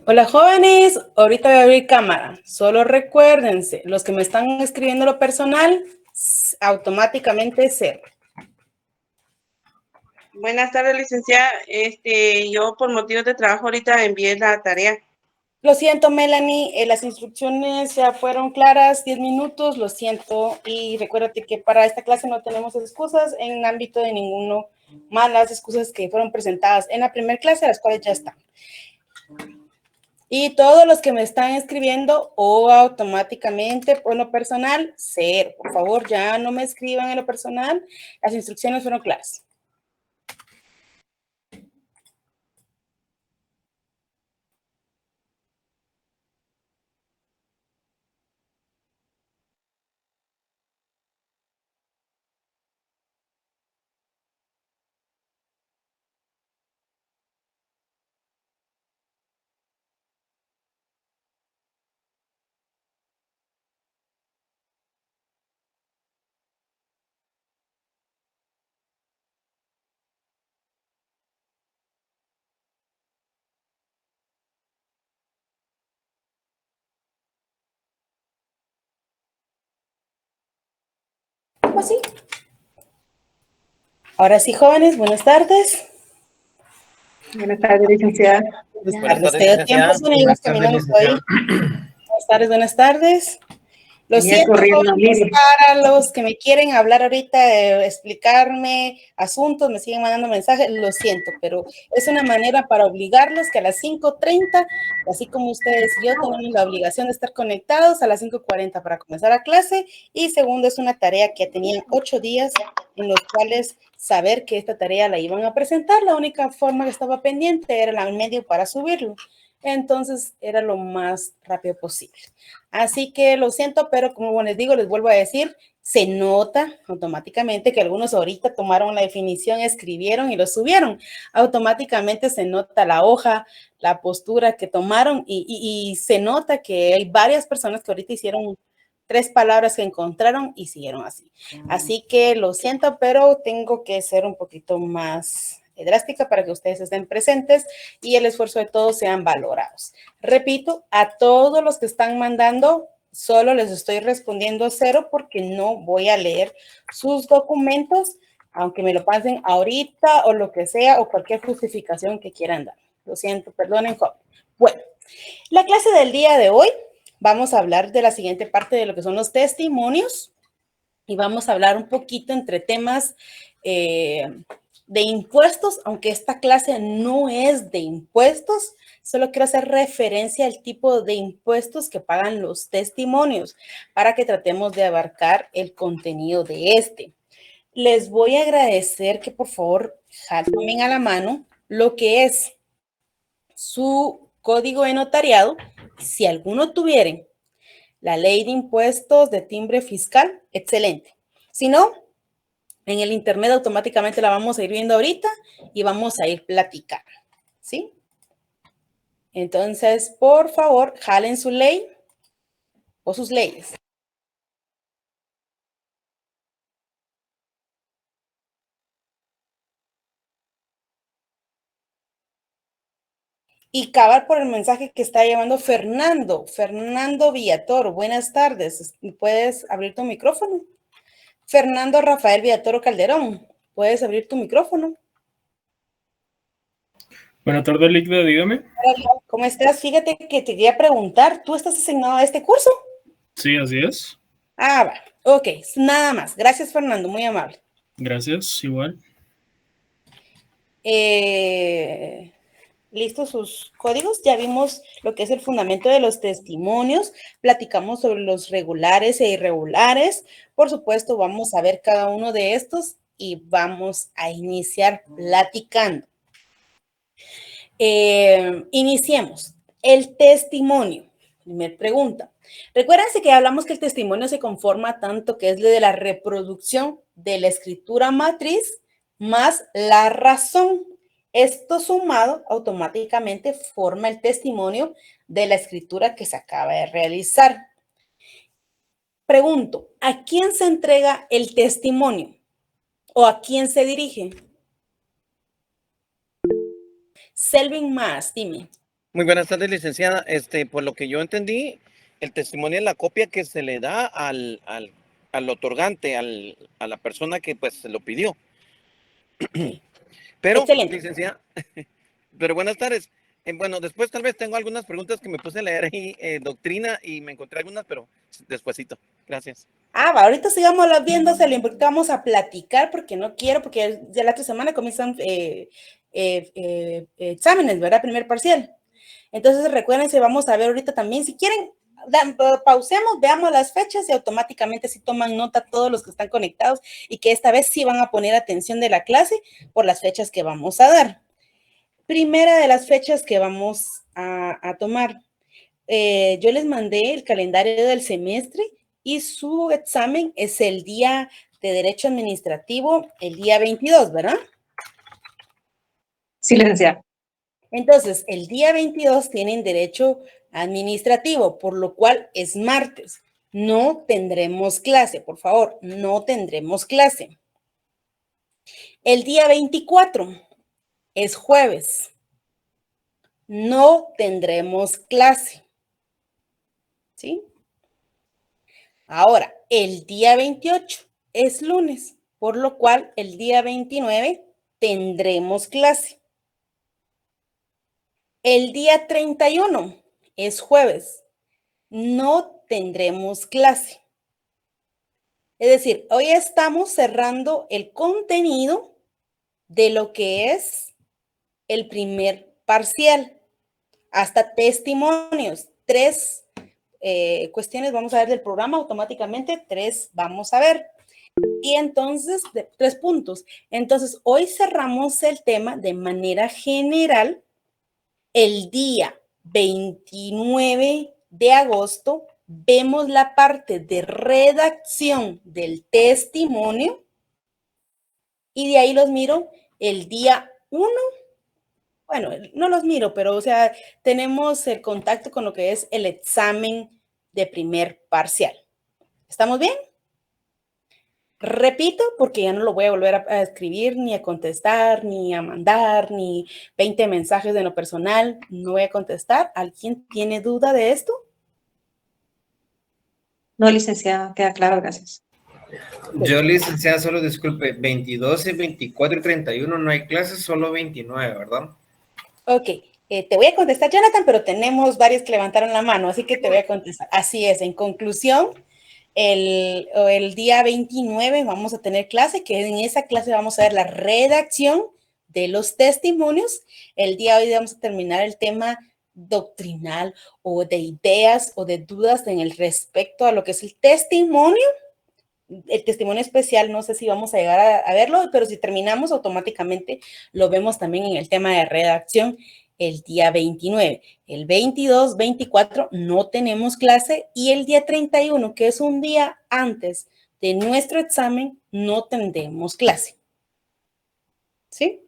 Hola jóvenes, ahorita voy a abrir cámara. Solo recuérdense, los que me están escribiendo lo personal, automáticamente cero. Buenas tardes, licenciada. Yo por motivos de trabajo ahorita envié la tarea. Lo siento, Melanie, las instrucciones ya fueron claras, 10 minutos, lo siento. Y recuérdate que para esta clase no tenemos excusas en ámbito de ninguno, más las excusas que fueron presentadas en la primera clase, las cuales ya están. Y todos los que me están escribiendo o automáticamente por lo personal, cero. Por favor, ya no me escriban en lo personal. Las instrucciones fueron claras. ¿Cómo así? Ahora sí, jóvenes, buenas tardes. Buenas tardes, licenciada. Buenas tardes, ¿te da tiempo, sonidos caminando por ahí? Buenas tardes, buenas tardes. Lo siento, jóvenes, para los que me quieren hablar ahorita, explicarme asuntos, me siguen mandando mensajes, lo siento, pero es una manera para obligarlos que a las 5:30, así como ustedes y yo tenemos la obligación de estar conectados a las 5:40 para comenzar la clase, y segundo, es una tarea que tenían 8 días en los cuales saber que esta tarea la iban a presentar, la única forma que estaba pendiente era el medio para subirlo. Entonces era lo más rápido posible. Así que lo siento, pero como les digo, les vuelvo a decir, se nota automáticamente que algunos ahorita tomaron la definición, escribieron y lo subieron. Automáticamente se nota la hoja, la postura que tomaron y se nota que hay varias personas que ahorita hicieron 3 palabras que encontraron y siguieron así. Así que lo siento, pero tengo que ser un poquito más drástica para que ustedes estén presentes y el esfuerzo de todos sean valorados. Repito, a todos los que están mandando, solo les estoy respondiendo cero porque no voy a leer sus documentos, aunque me lo pasen ahorita o lo que sea, o cualquier justificación que quieran dar. Lo siento, perdonen. Bueno, la clase del día de hoy vamos a hablar de la siguiente parte de lo que son los testimonios y vamos a hablar un poquito entre temas de impuestos, aunque esta clase no es de impuestos, solo quiero hacer referencia al tipo de impuestos que pagan los testimonios para que tratemos de abarcar el contenido de este. Les voy a agradecer que por favor tomen a la mano lo que es su código de notariado. Si alguno tuvieren la ley de impuestos de timbre fiscal, excelente. Si no, en el internet automáticamente la vamos a ir viendo ahorita y vamos a ir platicando, ¿sí? Entonces, por favor, jalen su ley o sus leyes. Y cabar por el mensaje que está llevando Fernando Villatoro. Buenas tardes. ¿Puedes abrir tu micrófono? Fernando Rafael Villatoro Calderón, ¿puedes abrir tu micrófono? Buenas tardes, Líquida, dígame. ¿Cómo estás? Fíjate que te quería preguntar, ¿tú estás asignado a este curso? Sí, así es. Ah, va. Ok, nada más. Gracias, Fernando, muy amable. Gracias, igual. ¿Listos sus códigos? Ya vimos lo que es el fundamento de los testimonios, platicamos sobre los regulares e irregulares. Por supuesto, vamos a ver cada uno de estos y vamos a iniciar platicando. Iniciemos. El testimonio. Primera pregunta. Recuérdense que hablamos que el testimonio se conforma tanto que es de la reproducción de la escritura matriz más la razón. Esto sumado automáticamente forma el testimonio de la escritura que se acaba de realizar. Pregunto, ¿a quién se entrega el testimonio? ¿O a quién se dirige? Selvin Más, dime. Muy buenas tardes, licenciada. Por lo que yo entendí, el testimonio es la copia que se le da al otorgante, a la persona que pues se lo pidió. Sí. Pero, Excelente. licenciada, pero buenas tardes. Bueno, después tal vez tengo algunas preguntas que me puse a leer ahí, doctrina, y me encontré algunas, pero despuesito. Gracias. Ahorita sigamos viendo, Celine, porque vamos a platicar, porque no quiero, porque ya la otra semana comienzan exámenes, ¿verdad? Primer parcial. Entonces, recuérdense, vamos a ver ahorita también, si quieren, pausemos, veamos las fechas y automáticamente si toman nota todos los que están conectados y que esta vez sí van a poner atención de la clase por las fechas que vamos a dar. Primera de las fechas que vamos a tomar. Yo les mandé el calendario del semestre y su examen es el día de Derecho Administrativo, el día 22, ¿verdad? Sí, licenciada. Entonces, el día 22 tienen Derecho Administrativo, por lo cual es martes. No tendremos clase, por favor, no tendremos clase. El día 24 es jueves. No tendremos clase. ¿Sí? Ahora, el día 28 es lunes, por lo cual el día 29 tendremos clase. El día 31 es jueves. No tendremos clase. Es decir, hoy estamos cerrando el contenido de lo que es el primer parcial. Hasta testimonios. 3 cuestiones vamos a ver del programa automáticamente, 3 vamos a ver. Y entonces, 3 puntos. Entonces, hoy cerramos el tema de manera general. El día 29 de agosto vemos la parte de redacción del testimonio y de ahí los miro el día 1. Bueno, no los miro, pero o sea, tenemos el contacto con lo que es el examen de primer parcial. ¿Estamos bien? Repito, porque ya no lo voy a volver a escribir, ni a contestar, ni a mandar, ni 20 mensajes de lo personal. No voy a contestar. ¿Alguien tiene duda de esto? No, licenciada, queda claro, gracias. Yo, licenciada, solo disculpe, 22, 24 y 31 no hay clases, solo 29, ¿verdad? Ok, te voy a contestar, Jonathan, pero tenemos varios que levantaron la mano, así que te voy a contestar. Así es, en conclusión, el día 29 vamos a tener clase, que en esa clase vamos a ver la redacción de los testimonios. El día de hoy vamos a terminar el tema doctrinal o de ideas o de dudas en el respecto a lo que es el testimonio. El testimonio especial, no sé si vamos a llegar a verlo, pero si terminamos automáticamente lo vemos también en el tema de redacción el día 29. El 22, 24 no tenemos clase y el día 31, que es un día antes de nuestro examen, no tendremos clase. ¿Sí?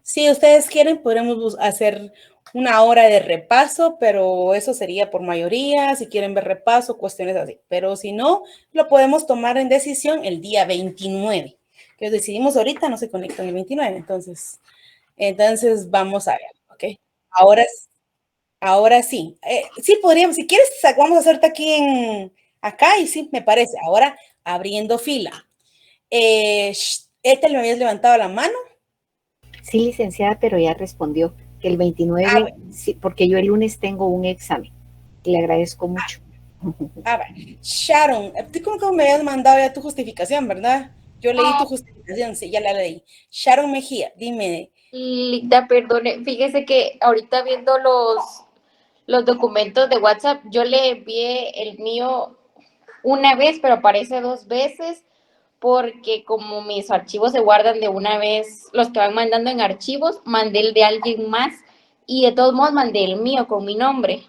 Si ustedes quieren, podremos hacer una hora de repaso, pero eso sería por mayoría, si quieren ver repaso, cuestiones así. Pero si no, lo podemos tomar en decisión el día 29. Que decidimos ahorita, no se conectan el 29, entonces vamos a ver, ¿ok? Ahora sí. Sí, podríamos, si quieres, vamos a hacerte aquí acá y sí, me parece. Ahora, abriendo fila. ¿Me habías levantado la mano? Sí, licenciada, pero ya respondió que el 29, sí, porque yo el lunes tengo un examen. Le agradezco mucho. Sharon, tú como que me habías mandado ya tu justificación, ¿verdad? Yo leí tu justificación, sí, ya la leí. Sharon Mejía, dime. Linda, perdone, fíjese que ahorita viendo los documentos de WhatsApp, yo le envié el mío una vez, pero aparece 2 veces, porque como mis archivos se guardan de una vez, los que van mandando en archivos, mandé el de alguien más y de todos modos mandé el mío con mi nombre.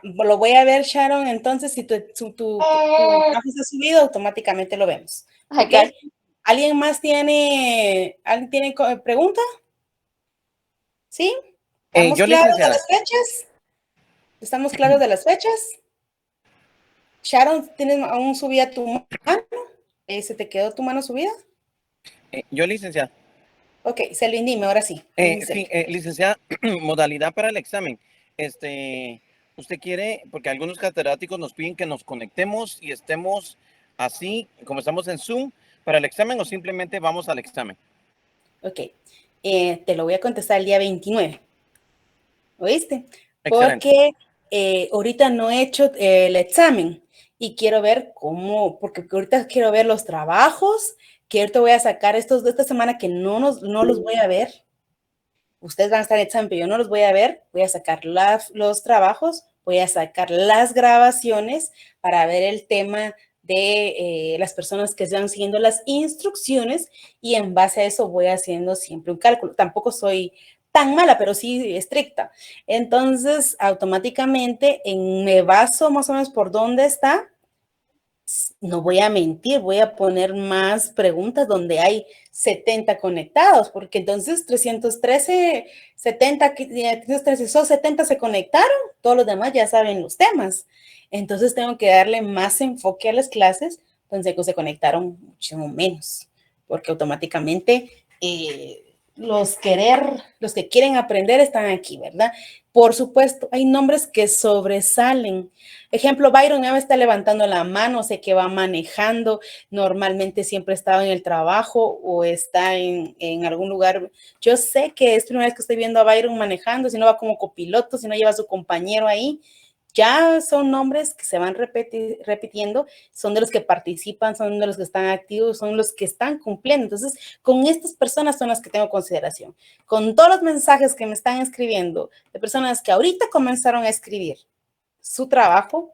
Lo voy a ver, Sharon, entonces si tu trabajo está subido, automáticamente lo vemos. ¿Okay? ¿Alguien más tiene pregunta? ¿Sí? ¿Estamos claros de las fechas? ¿Estamos claros de las fechas? Sharon, ¿tienes aún subida tu mano? ¿Se te quedó tu mano subida? Yo, licenciada. Ok, Selvin, dime, ahora sí. Sí, licenciada, modalidad para el examen. Usted quiere, porque algunos catedráticos nos piden que nos conectemos y estemos así, como estamos en Zoom, para el examen o simplemente vamos al examen. Ok, te lo voy a contestar el día 29. ¿Oíste? Excelente. Porque ahorita no he hecho el examen y quiero ver cómo, porque ahorita quiero ver los trabajos, que ahorita voy a sacar estos de esta semana que no los voy a ver. Ustedes van a estar en examen, pero yo no los voy a ver. Voy a sacar los trabajos, voy a sacar las grabaciones para ver el tema de las personas que están siguiendo las instrucciones y en base a eso voy haciendo siempre un cálculo. Tampoco soy tan mala, pero sí estricta. Entonces, automáticamente me baso más o menos por dónde está. No voy a mentir, voy a poner más preguntas donde hay 70 conectados, porque entonces 313, 70, 313, esos 70 se conectaron, todos los demás ya saben los temas. Entonces tengo que darle más enfoque a las clases, donde se conectaron muchísimo menos, porque automáticamente los que quieren aprender están aquí, ¿verdad? Por supuesto, hay nombres que sobresalen. Ejemplo, Byron ya me está levantando la mano, sé que va manejando, normalmente siempre estaba en el trabajo o está en algún lugar. Yo sé que es primera vez que estoy viendo a Byron manejando, si no va como copiloto, si no lleva a su compañero ahí. Ya son nombres que se van repitiendo, son de los que participan, son de los que están activos, son los que están cumpliendo. Entonces, con estas personas son las que tengo consideración. Con todos los mensajes que me están escribiendo, de personas que ahorita comenzaron a escribir su trabajo,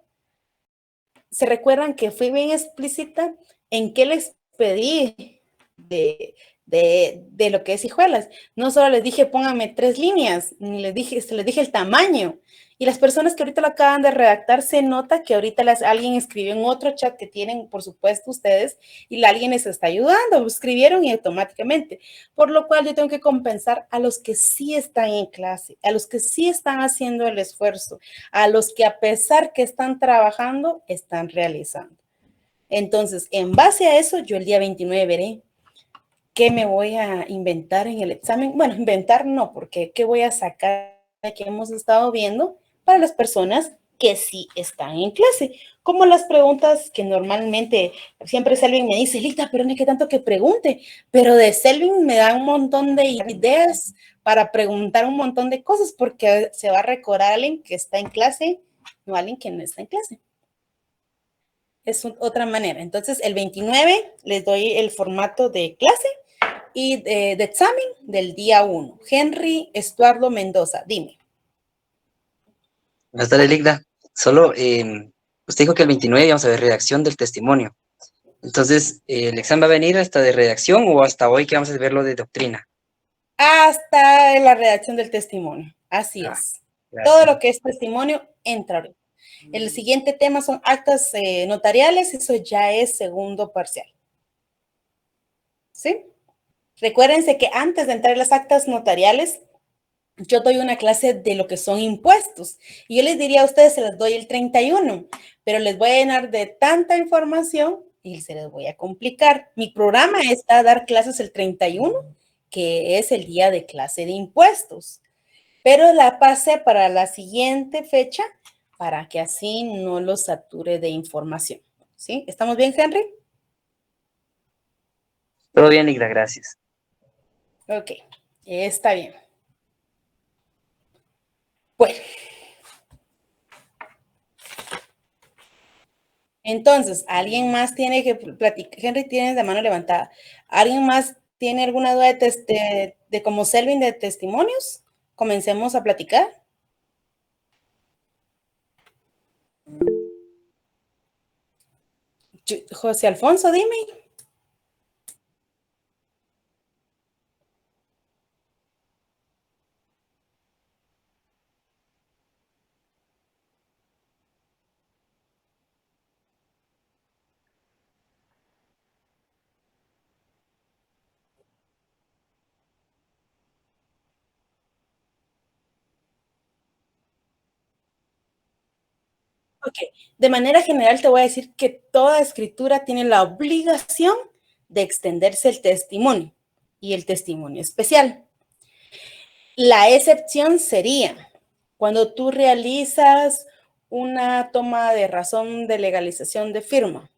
se recuerdan que fui bien explícita en qué les pedí de lo que es Hijuelas. No solo les dije, pónganme 3 líneas, ni les dije el tamaño. Y las personas que ahorita lo acaban de redactar, se nota que ahorita alguien escribió en otro chat que tienen, por supuesto, ustedes, y alguien les está ayudando, escribieron y automáticamente. Por lo cual yo tengo que compensar a los que sí están en clase, a los que sí están haciendo el esfuerzo, a los que a pesar que están trabajando, están realizando. Entonces, en base a eso, yo el día 29 veré qué me voy a inventar en el examen. Bueno, inventar no, porque qué voy a sacar de que hemos estado viendo para las personas que sí están en clase. Como las preguntas que normalmente siempre Selvin me dice, Lita, pero no hay que tanto que pregunte, pero de Selvin me da un montón de ideas para preguntar un montón de cosas, porque se va a recordar a alguien que está en clase, no a alguien que no está en clase. Es otra manera. Entonces, el 29 les doy el formato de clase y de examen del día 1. Henry Estuardo Mendoza, dime. Buenas tardes, Ligda. Solo, usted dijo que el 29 vamos a ver redacción del testimonio. Entonces, ¿el examen va a venir hasta de redacción o hasta hoy que vamos a ver lo de doctrina? Hasta la redacción del testimonio. Así es. Gracias. Todo lo que es testimonio entra ahorita. El siguiente tema son actas notariales. Eso ya es segundo parcial. ¿Sí? Recuérdense que antes de entrar a las actas notariales, yo doy una clase de lo que son impuestos. Y yo les diría a ustedes, se las doy el 31, pero les voy a llenar de tanta información y se les voy a complicar. Mi programa está a dar clases el 31, que es el día de clase de impuestos. Pero la pasé para la siguiente fecha para que así no los sature de información. ¿Sí? ¿Estamos bien, Henry? Todo bien, Ligda, gracias. Ok, está bien. Bueno. Entonces, ¿alguien más tiene que platicar? Henry, tienes la mano levantada. ¿Alguien más tiene alguna duda de como Selvin de testimonios? Comencemos a platicar. José Alfonso, dime. Ok, de manera general te voy a decir que toda escritura tiene la obligación de extenderse el testimonio. y el testimonio especial. La excepción sería cuando tú realizas una toma de razón de legalización de firma.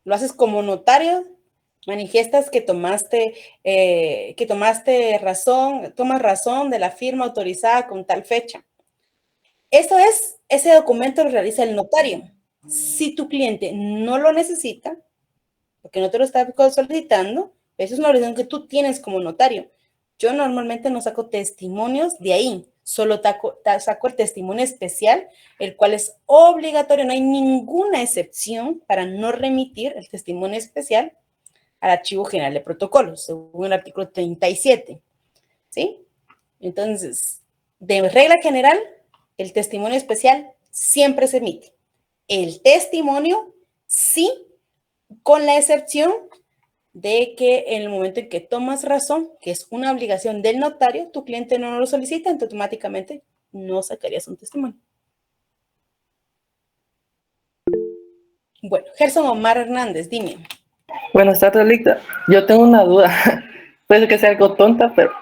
Lo haces como notario, manifiestas que tomas razón de la firma autorizada con tal fecha. Ese documento lo realiza el notario. Si tu cliente no lo necesita, porque no te lo está solicitando, esa es una obligación que tú tienes como notario. Yo normalmente no saco testimonios de ahí, solo saco el testimonio especial, el cual es obligatorio, no hay ninguna excepción para no remitir el testimonio especial al Archivo General de Protocolos, según el artículo 37, ¿sí? Entonces, de regla general, el testimonio especial siempre se emite. El testimonio, sí, con la excepción de que en el momento en que tomas razón, que es una obligación del notario, tu cliente no lo solicita, entonces automáticamente no sacarías un testimonio. Bueno, Gerson Omar Hernández, dime. Buenas tardes, Licta. Yo tengo una duda. Puede que sea algo tonta, pero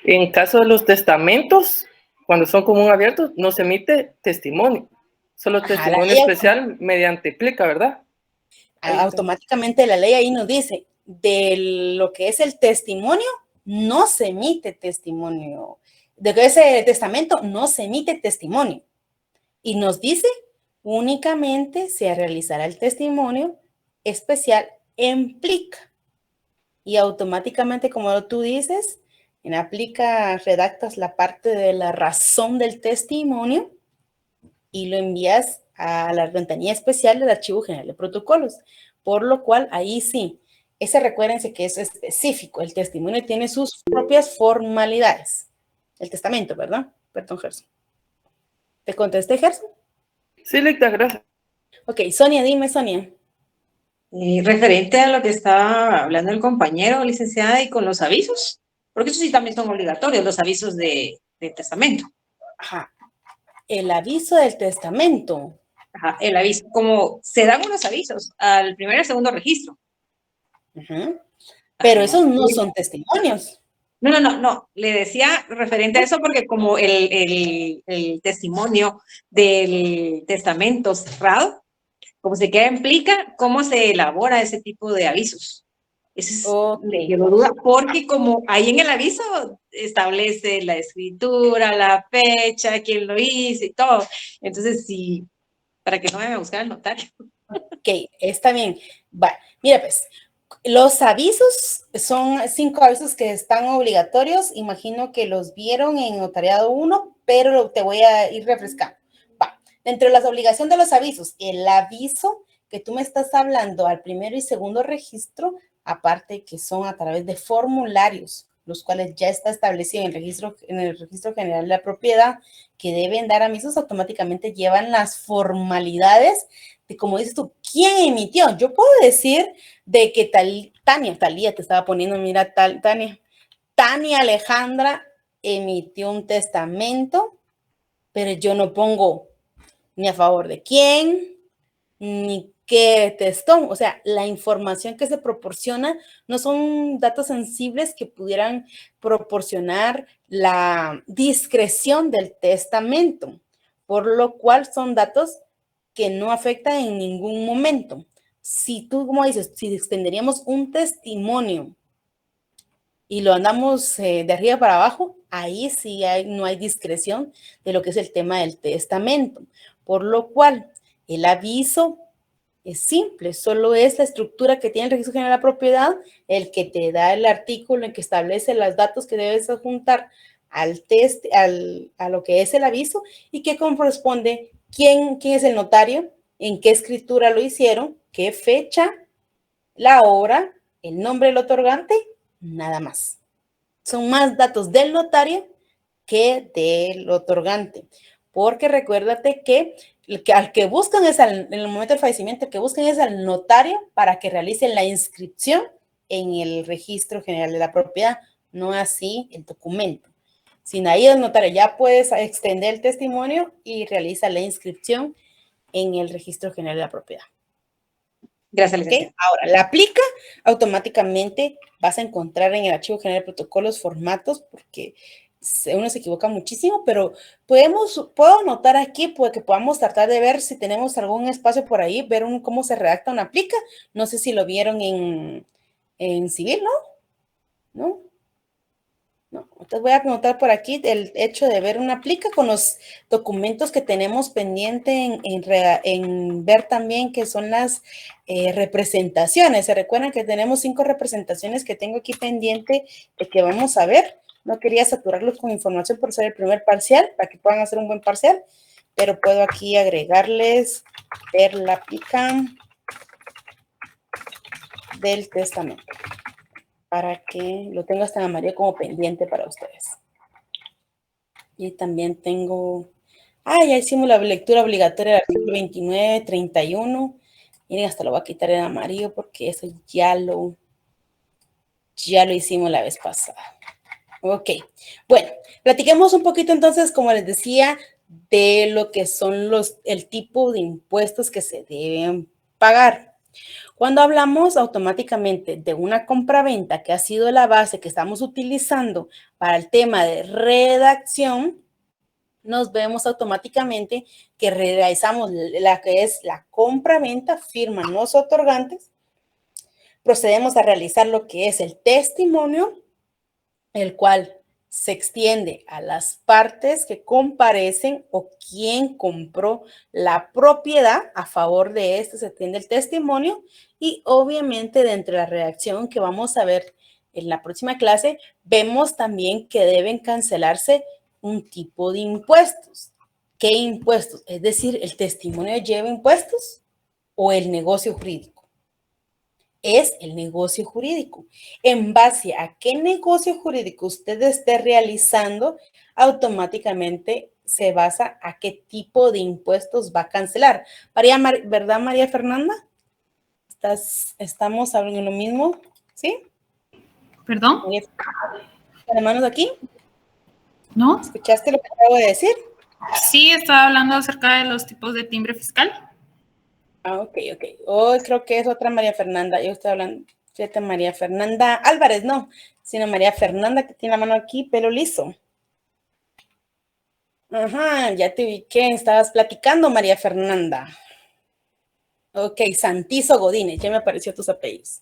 en caso de los testamentos, cuando son común abiertos, no se emite testimonio. Solo testimonio especial mediante plica, ¿verdad? Automáticamente la ley ahí nos dice, de lo que es el testimonio, no se emite testimonio. De que ese testamento no se emite testimonio. Y nos dice, únicamente se realizará el testimonio especial en plica. Y automáticamente, como tú dices, en aplica redactas la parte de la razón del testimonio y lo envías a la ventanilla especial del Archivo General de Protocolos. Por lo cual, ahí sí, recuérdense que es específico. El testimonio tiene sus propias formalidades. El testamento, ¿verdad? Perdón, Gerson. ¿Te contesté, Gerson? Sí, Licta, gracias. Ok, Sonia, dime, Sonia. Referente a lo que estaba hablando el compañero, licenciada, y con los avisos, porque eso sí también son obligatorios, los avisos de testamento. Ajá. El aviso del testamento. Ajá, el aviso, como se dan unos avisos al primer y al segundo registro. Pero esos no son testimonios. No, le decía referente a eso porque como el testimonio del testamento cerrado, como se queda en plica, ¿cómo se elabora ese tipo de avisos? Eso me quedó duda, porque como ahí en el aviso establece la escritura, la fecha, quién lo hizo y todo. Entonces, sí, para que no vayan a buscar al notario. Ok, está bien. Va, mira pues, los avisos son 5 avisos que están obligatorios. Imagino que los vieron en Notariado 1, pero te voy a ir refrescando. Va, dentro de las obligaciones de los avisos, el aviso que tú me estás hablando al primero y segundo registro, aparte que son a través de formularios, los cuales ya está establecido en el registro general de la propiedad, que deben dar avisos, automáticamente llevan las formalidades de, como dices tú, ¿quién emitió? Yo puedo decir de que Talía te estaba poniendo, mira, Tania Alejandra emitió un testamento, pero yo no pongo ni a favor de quién, ni qué testón. O sea, la información que se proporciona no son datos sensibles que pudieran proporcionar la discreción del testamento, por lo cual son datos que no afectan en ningún momento. Si tú, como dices, si extenderíamos un testimonio y lo andamos de arriba para abajo, ahí sí no hay discreción de lo que es el tema del testamento. Por lo cual, el aviso es simple, solo es la estructura que tiene el Registro General de la Propiedad, el que te da el artículo en que establece los datos que debes adjuntar a lo que es el aviso y que corresponde quién es el notario, en qué escritura lo hicieron, qué fecha, la hora, el nombre del otorgante, nada más. Son más datos del notario que del otorgante, porque recuérdate que al que buscan es en el momento del fallecimiento, el que buscan es al notario para que realicen la inscripción en el Registro General de la Propiedad, no así el documento. Sin ahí el notario ya puedes extender el testimonio y realiza la inscripción en el Registro General de la Propiedad. Gracias, ¿Ok? licenciada. Ahora, la aplica, automáticamente vas a encontrar en el archivo general de protocolos formatos, porque uno se equivoca muchísimo, pero puedo anotar aquí porque podamos tratar de ver si tenemos algún espacio por ahí, ver cómo se redacta una aplica. No sé si lo vieron en civil, ¿no? ¿No? No, entonces voy a anotar por aquí el hecho de ver una aplica con los documentos que tenemos pendiente en ver también que son las representaciones. Se recuerdan que tenemos 5 representaciones que tengo aquí pendiente de que vamos a ver. No quería saturarlos con información por ser el primer parcial, para que puedan hacer un buen parcial, pero puedo aquí agregarles ver la aplica del testamento, para que lo tenga hasta en amarillo como pendiente para ustedes. Y también tengo, ya hicimos la lectura obligatoria del artículo 29, 31. Miren, hasta lo voy a quitar en amarillo porque eso ya lo hicimos la vez pasada. Ok, bueno, platiquemos un poquito entonces, como les decía, de lo que son el tipo de impuestos que se deben pagar. Cuando hablamos automáticamente de una compraventa que ha sido la base que estamos utilizando para el tema de redacción, nos vemos automáticamente que realizamos la que es la compraventa, firman los otorgantes, procedemos a realizar lo que es el testimonio, el cual se extiende a las partes que comparecen o quien compró la propiedad. A favor de este se extiende el testimonio y obviamente dentro de la redacción que vamos a ver en la próxima clase, vemos también que deben cancelarse un tipo de impuestos. ¿Qué impuestos? Es decir, ¿el testimonio lleva impuestos o el negocio jurídico? Es el negocio jurídico. En base a qué negocio jurídico usted esté realizando, automáticamente se basa a qué tipo de impuestos va a cancelar. ¿Verdad, María Fernanda? ¿Estamos hablando de lo mismo? ¿Sí? ¿Perdón? ¿Las manos aquí? ¿No? ¿Escuchaste lo que acabo de decir? Sí, estaba hablando acerca de los tipos de timbre fiscal. Ok. Hoy creo que es otra María Fernanda. Yo estoy hablando de María Fernanda Álvarez, no, sino María Fernanda que tiene la mano aquí, pelo liso. Ajá, ya te ubiqué, estabas platicando, María Fernanda. Ok, Santizo Godínez, ya me apareció tus apellidos.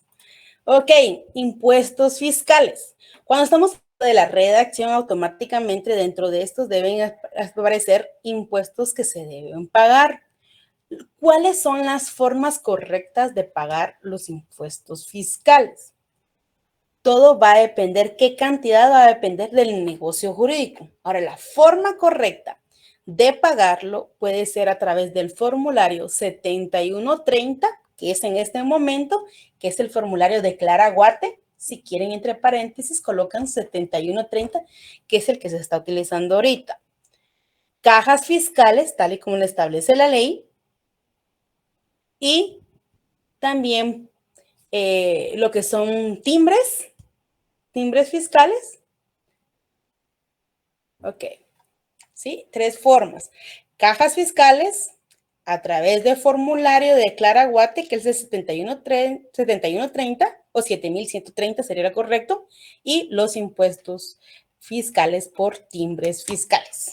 Ok, impuestos fiscales. Cuando estamos de la redacción, automáticamente dentro de estos deben aparecer impuestos que se deben pagar. ¿Cuáles son las formas correctas de pagar los impuestos fiscales? Todo va a depender, qué cantidad va a depender del negocio jurídico. Ahora, la forma correcta de pagarlo puede ser a través del formulario 7130, que es en este momento, que es el formulario Declara Guate. Si quieren, entre paréntesis, colocan 7130, que es el que se está utilizando ahorita. Cajas fiscales, tal y como lo establece la ley. Y también lo que son timbres fiscales. Ok, ¿sí? 3 formas. Cajas fiscales a través de formulario de Declara Guate, que es el 7130 o 7130 sería lo correcto, y los impuestos fiscales por timbres fiscales.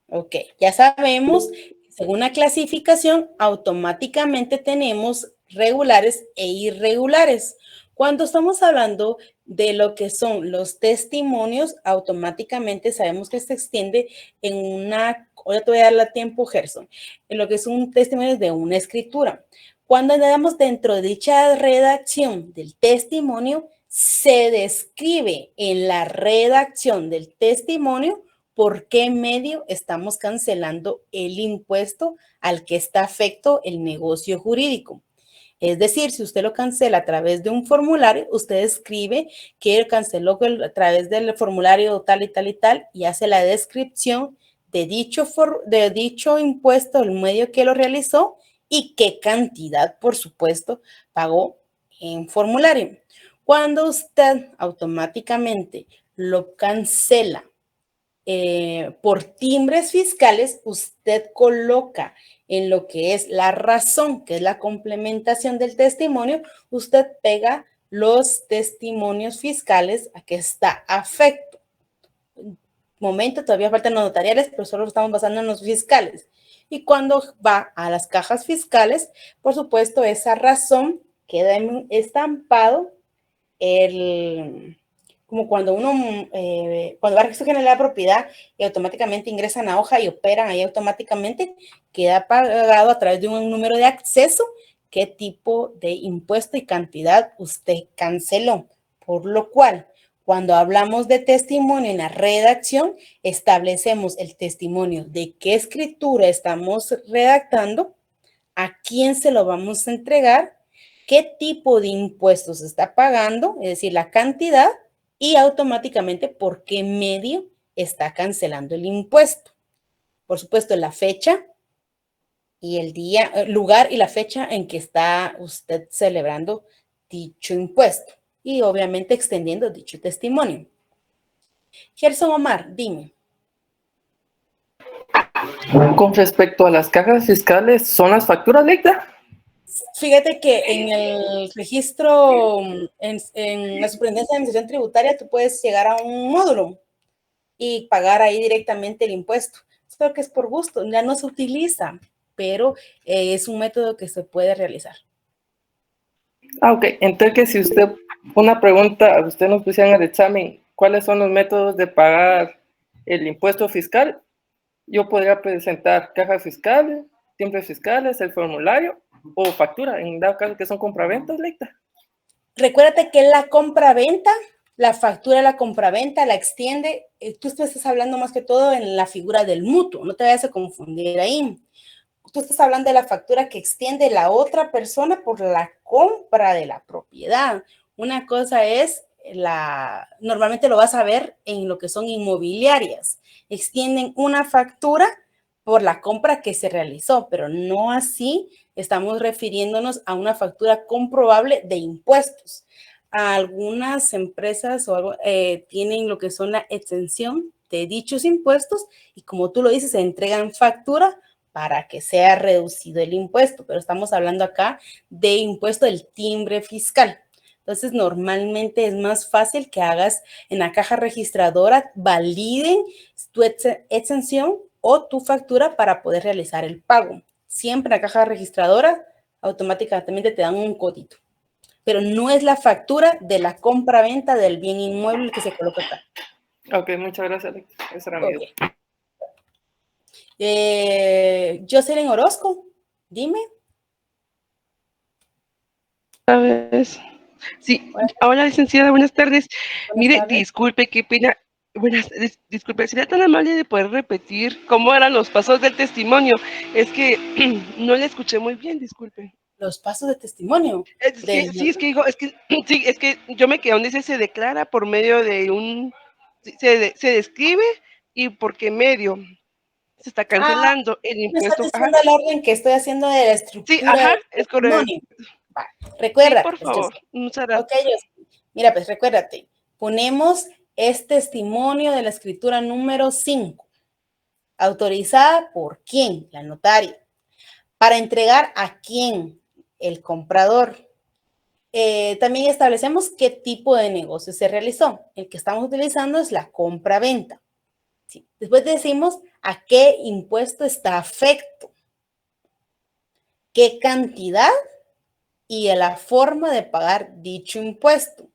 Ok, ya sabemos, según la clasificación, automáticamente tenemos regulares e irregulares. Cuando estamos hablando de lo que son los testimonios, automáticamente sabemos que se extiende en una, ahora te voy a dar la tiempo, Gerson, en lo que es un testimonio de una escritura. Cuando andamos dentro de dicha redacción del testimonio, se describe en la redacción del testimonio por qué medio estamos cancelando el impuesto al que está afecto el negocio jurídico. Es decir, si usted lo cancela a través de un formulario, usted escribe que canceló a través del formulario tal y tal y tal y hace la descripción de dicho impuesto, el medio que lo realizó y qué cantidad, por supuesto, pagó en formulario. Cuando usted automáticamente lo cancela por timbres fiscales, usted coloca en lo que es la razón, que es la complementación del testimonio, usted pega los testimonios fiscales a que está afecto. Momento, todavía faltan los notariales, pero solo estamos basando en los fiscales. Y cuando va a las cajas fiscales, por supuesto, esa razón queda estampado como cuando uno, cuando va a registro general de la propiedad y automáticamente ingresan a hoja y operan ahí automáticamente, queda pagado a través de un número de acceso qué tipo de impuesto y cantidad usted canceló. Por lo cual, cuando hablamos de testimonio en la redacción, establecemos el testimonio de qué escritura estamos redactando, a quién se lo vamos a entregar, qué tipo de impuestos está pagando, es decir, la cantidad, y automáticamente por qué medio está cancelando el impuesto. Por supuesto, la fecha y el día, lugar y la fecha en que está usted celebrando dicho impuesto. Y obviamente extendiendo dicho testimonio. Gerson Omar, dime. Con respecto a las cajas fiscales, ¿son las facturas, Lecta? Fíjate que en el registro, en la Superintendencia de Administración Tributaria, tú puedes llegar a un módulo y pagar ahí directamente el impuesto. Creo que es por gusto, ya no se utiliza, pero es un método que se puede realizar. Ah, ok. Entonces, que si usted, una pregunta, usted nos pusieron en el examen, ¿cuáles son los métodos de pagar el impuesto fiscal? Yo podría presentar cajas fiscales, timbres fiscales, el formulario o factura, en dado caso que son compraventas, Leita. Recuérdate que la compraventa, la factura de la compraventa la extiende, tú estás hablando más que todo en la figura del mutuo, no te vayas a confundir ahí. Tú estás hablando de la factura que extiende la otra persona por la compra de la propiedad. Una cosa es, normalmente lo vas a ver en lo que son inmobiliarias. Extienden una factura por la compra que se realizó, pero no así estamos refiriéndonos a una factura comprobable de impuestos. Algunas empresas o algo, tienen lo que son la exención de dichos impuestos y como tú lo dices, se entregan factura para que sea reducido el impuesto, pero estamos hablando acá de impuesto del timbre fiscal. Entonces, normalmente es más fácil que hagas en la caja registradora, validen tu exención o tu factura para poder realizar el pago. Siempre en la caja registradora automáticamente te dan un código, pero no es la factura de la compra-venta del bien inmueble que se coloca acá. Ok, muchas gracias, Alex. Esa era mi duda. Jocelyn Orozco, dime. ¿Sabes? Sí, hola licenciada, buenas tardes. Mire, tardes. disculpe, qué pena. Disculpe, ¿sería tan amable de poder repetir cómo eran los pasos del testimonio? Es que no le escuché muy bien, disculpe. Los pasos de testimonio. Sí, es que yo me quedé donde dice se declara por medio de se describe y por qué medio se está cancelando el impuesto. Me estás diciendo el orden que estoy haciendo de la estructura. Sí, ajá, del es correcto. Recuerda. Sí, por favor, muchas gracias. Okay, mira, pues recuérdate, ponemos testimonio de la escritura número 5, autorizada por quién, la notaria, para entregar a quién, el comprador. También establecemos qué tipo de negocio se realizó. El que estamos utilizando es la compra-venta. ¿Sí? Después decimos a qué impuesto está afecto, qué cantidad y la forma de pagar dicho impuesto.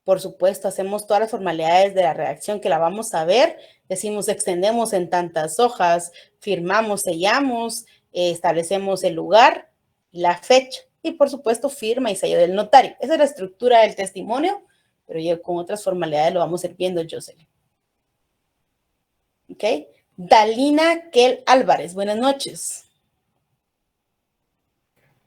Por supuesto, hacemos todas las formalidades de la redacción que la vamos a ver. Decimos, extendemos en tantas hojas, firmamos, sellamos, establecemos el lugar, la fecha y, por supuesto, firma y sello del notario. Esa es la estructura del testimonio, pero yo con otras formalidades lo vamos a ir viendo, Jocelyn. ¿Ok? Dalina Kel Álvarez, buenas noches.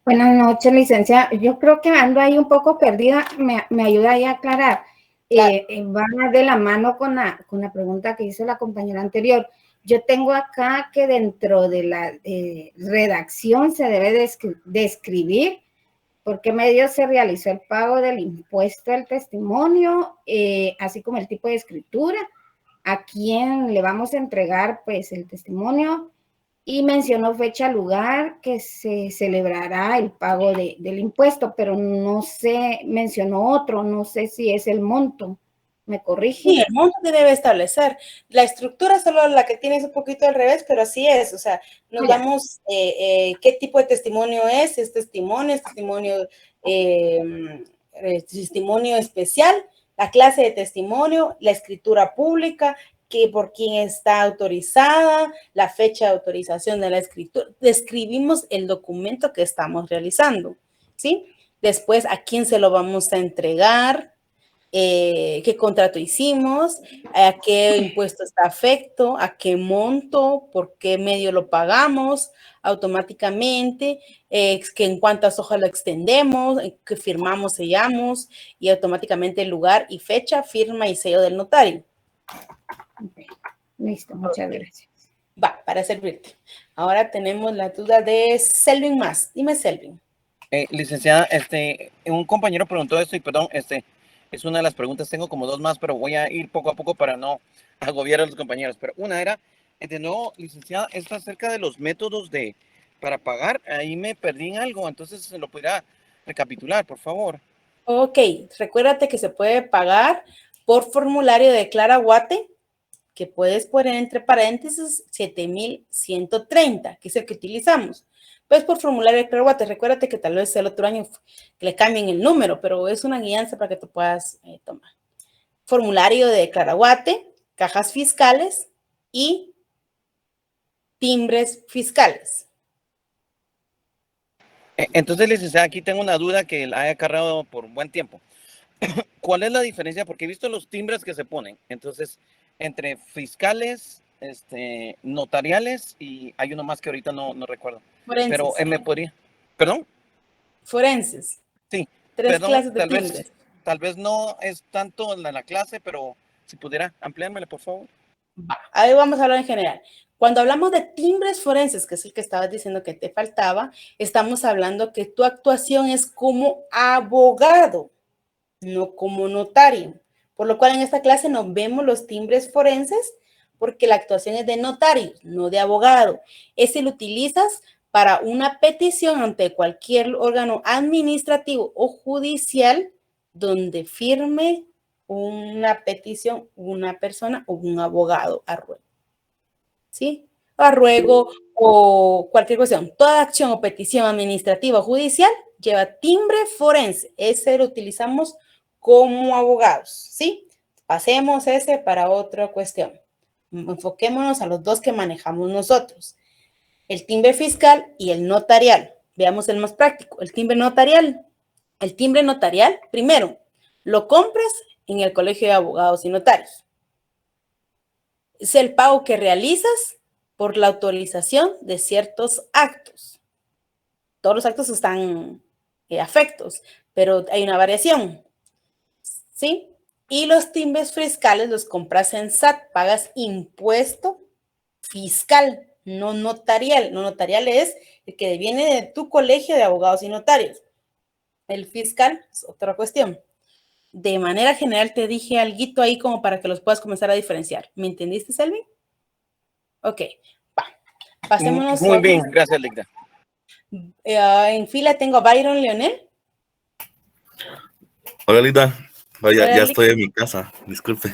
Buenas noches, licenciada. Yo creo que ando ahí un poco perdida. Me ayuda ahí a aclarar. Va de la mano con la pregunta que hizo la compañera anterior. Yo tengo acá que dentro de la redacción se debe describir por qué medio se realizó el pago del impuesto del testimonio, así como el tipo de escritura, a quién le vamos a entregar pues el testimonio y mencionó fecha, lugar que se celebrará el pago del impuesto, pero no sé, mencionó otro, no sé si es el monto. ¿Me corrige? Sí, el monto se debe establecer. La estructura solo la que tienes un poquito al revés, pero así es. O sea, nos damos qué tipo de testimonio es testimonio especial, la clase de testimonio, la escritura pública, que por quién está autorizada, la fecha de autorización de la escritura. Describimos el documento que estamos realizando, ¿sí? Después, a quién se lo vamos a entregar, qué contrato hicimos, a qué impuesto está afecto, a qué monto, por qué medio lo pagamos automáticamente, que en cuántas hojas lo extendemos, que firmamos, sellamos y automáticamente el lugar y fecha, firma y sello del notario. Listo, muchas gracias. Va, para servirte. Ahora tenemos la duda de Selvin más. Dime, Selvin. Licenciada, un compañero preguntó esto y perdón, es una de las preguntas, tengo como dos más, pero voy a ir poco a poco para no agobiar a los compañeros. Pero una era, de nuevo, licenciada, esto acerca de los métodos para pagar, ahí me perdí en algo, entonces se lo podrá recapitular, por favor. Ok, recuérdate que se puede pagar por formulario de Clara Guate, que puedes poner entre paréntesis 7,130, que es el que utilizamos. Pues por formulario de Clara Guate, recuérdate que tal vez el otro año que le cambien el número, pero es una guianza para que tú puedas tomar. Formulario de Clara Guate, cajas fiscales y timbres fiscales. Entonces, licenciada, aquí tengo una duda que la he acarreado por un buen tiempo. ¿Cuál es la diferencia? Porque he visto los timbres que se ponen. Entonces, entre fiscales, notariales y hay uno más que ahorita no recuerdo. Forenses. Pero me podría... ¿Perdón? Forenses. Sí. 3 clases de timbres. Tal vez no es tanto en la clase, pero si pudiera ampliármela, por favor. Ahí vamos a hablar en general. Cuando hablamos de timbres forenses, que es el que estabas diciendo que te faltaba, estamos hablando que tu actuación es como abogado, no como notario. Por lo cual en esta clase no vemos los timbres forenses porque la actuación es de notario, no de abogado. Ese lo utilizas para una petición ante cualquier órgano administrativo o judicial donde firme una petición, una persona o un abogado a ruego. ¿Sí? A ruego o cualquier cuestión. Toda acción o petición administrativa o judicial lleva timbre forense. Ese lo utilizamos como abogados, ¿sí? Pasemos ese para otra cuestión. Enfoquémonos a los dos que manejamos nosotros. El timbre fiscal y el notarial. Veamos el más práctico. El timbre notarial. El timbre notarial, primero, lo compras en el Colegio de Abogados y Notarios. Es el pago que realizas por la autorización de ciertos actos. Todos los actos están afectos, pero hay una variación. ¿Sí? Y los timbres fiscales los compras en SAT, pagas impuesto fiscal, no notarial. No notarial es el que viene de tu Colegio de Abogados y Notarios. El fiscal es otra cuestión. De manera general te dije algo ahí como para que los puedas comenzar a diferenciar. ¿Me entendiste, Selvin? Ok, va. Pasémonos. Muy bien, gracias, Ligda. En fila tengo a Byron Leonel. Hola, Ligda. Vaya, Hola, ya Ligda. estoy en mi casa, disculpe.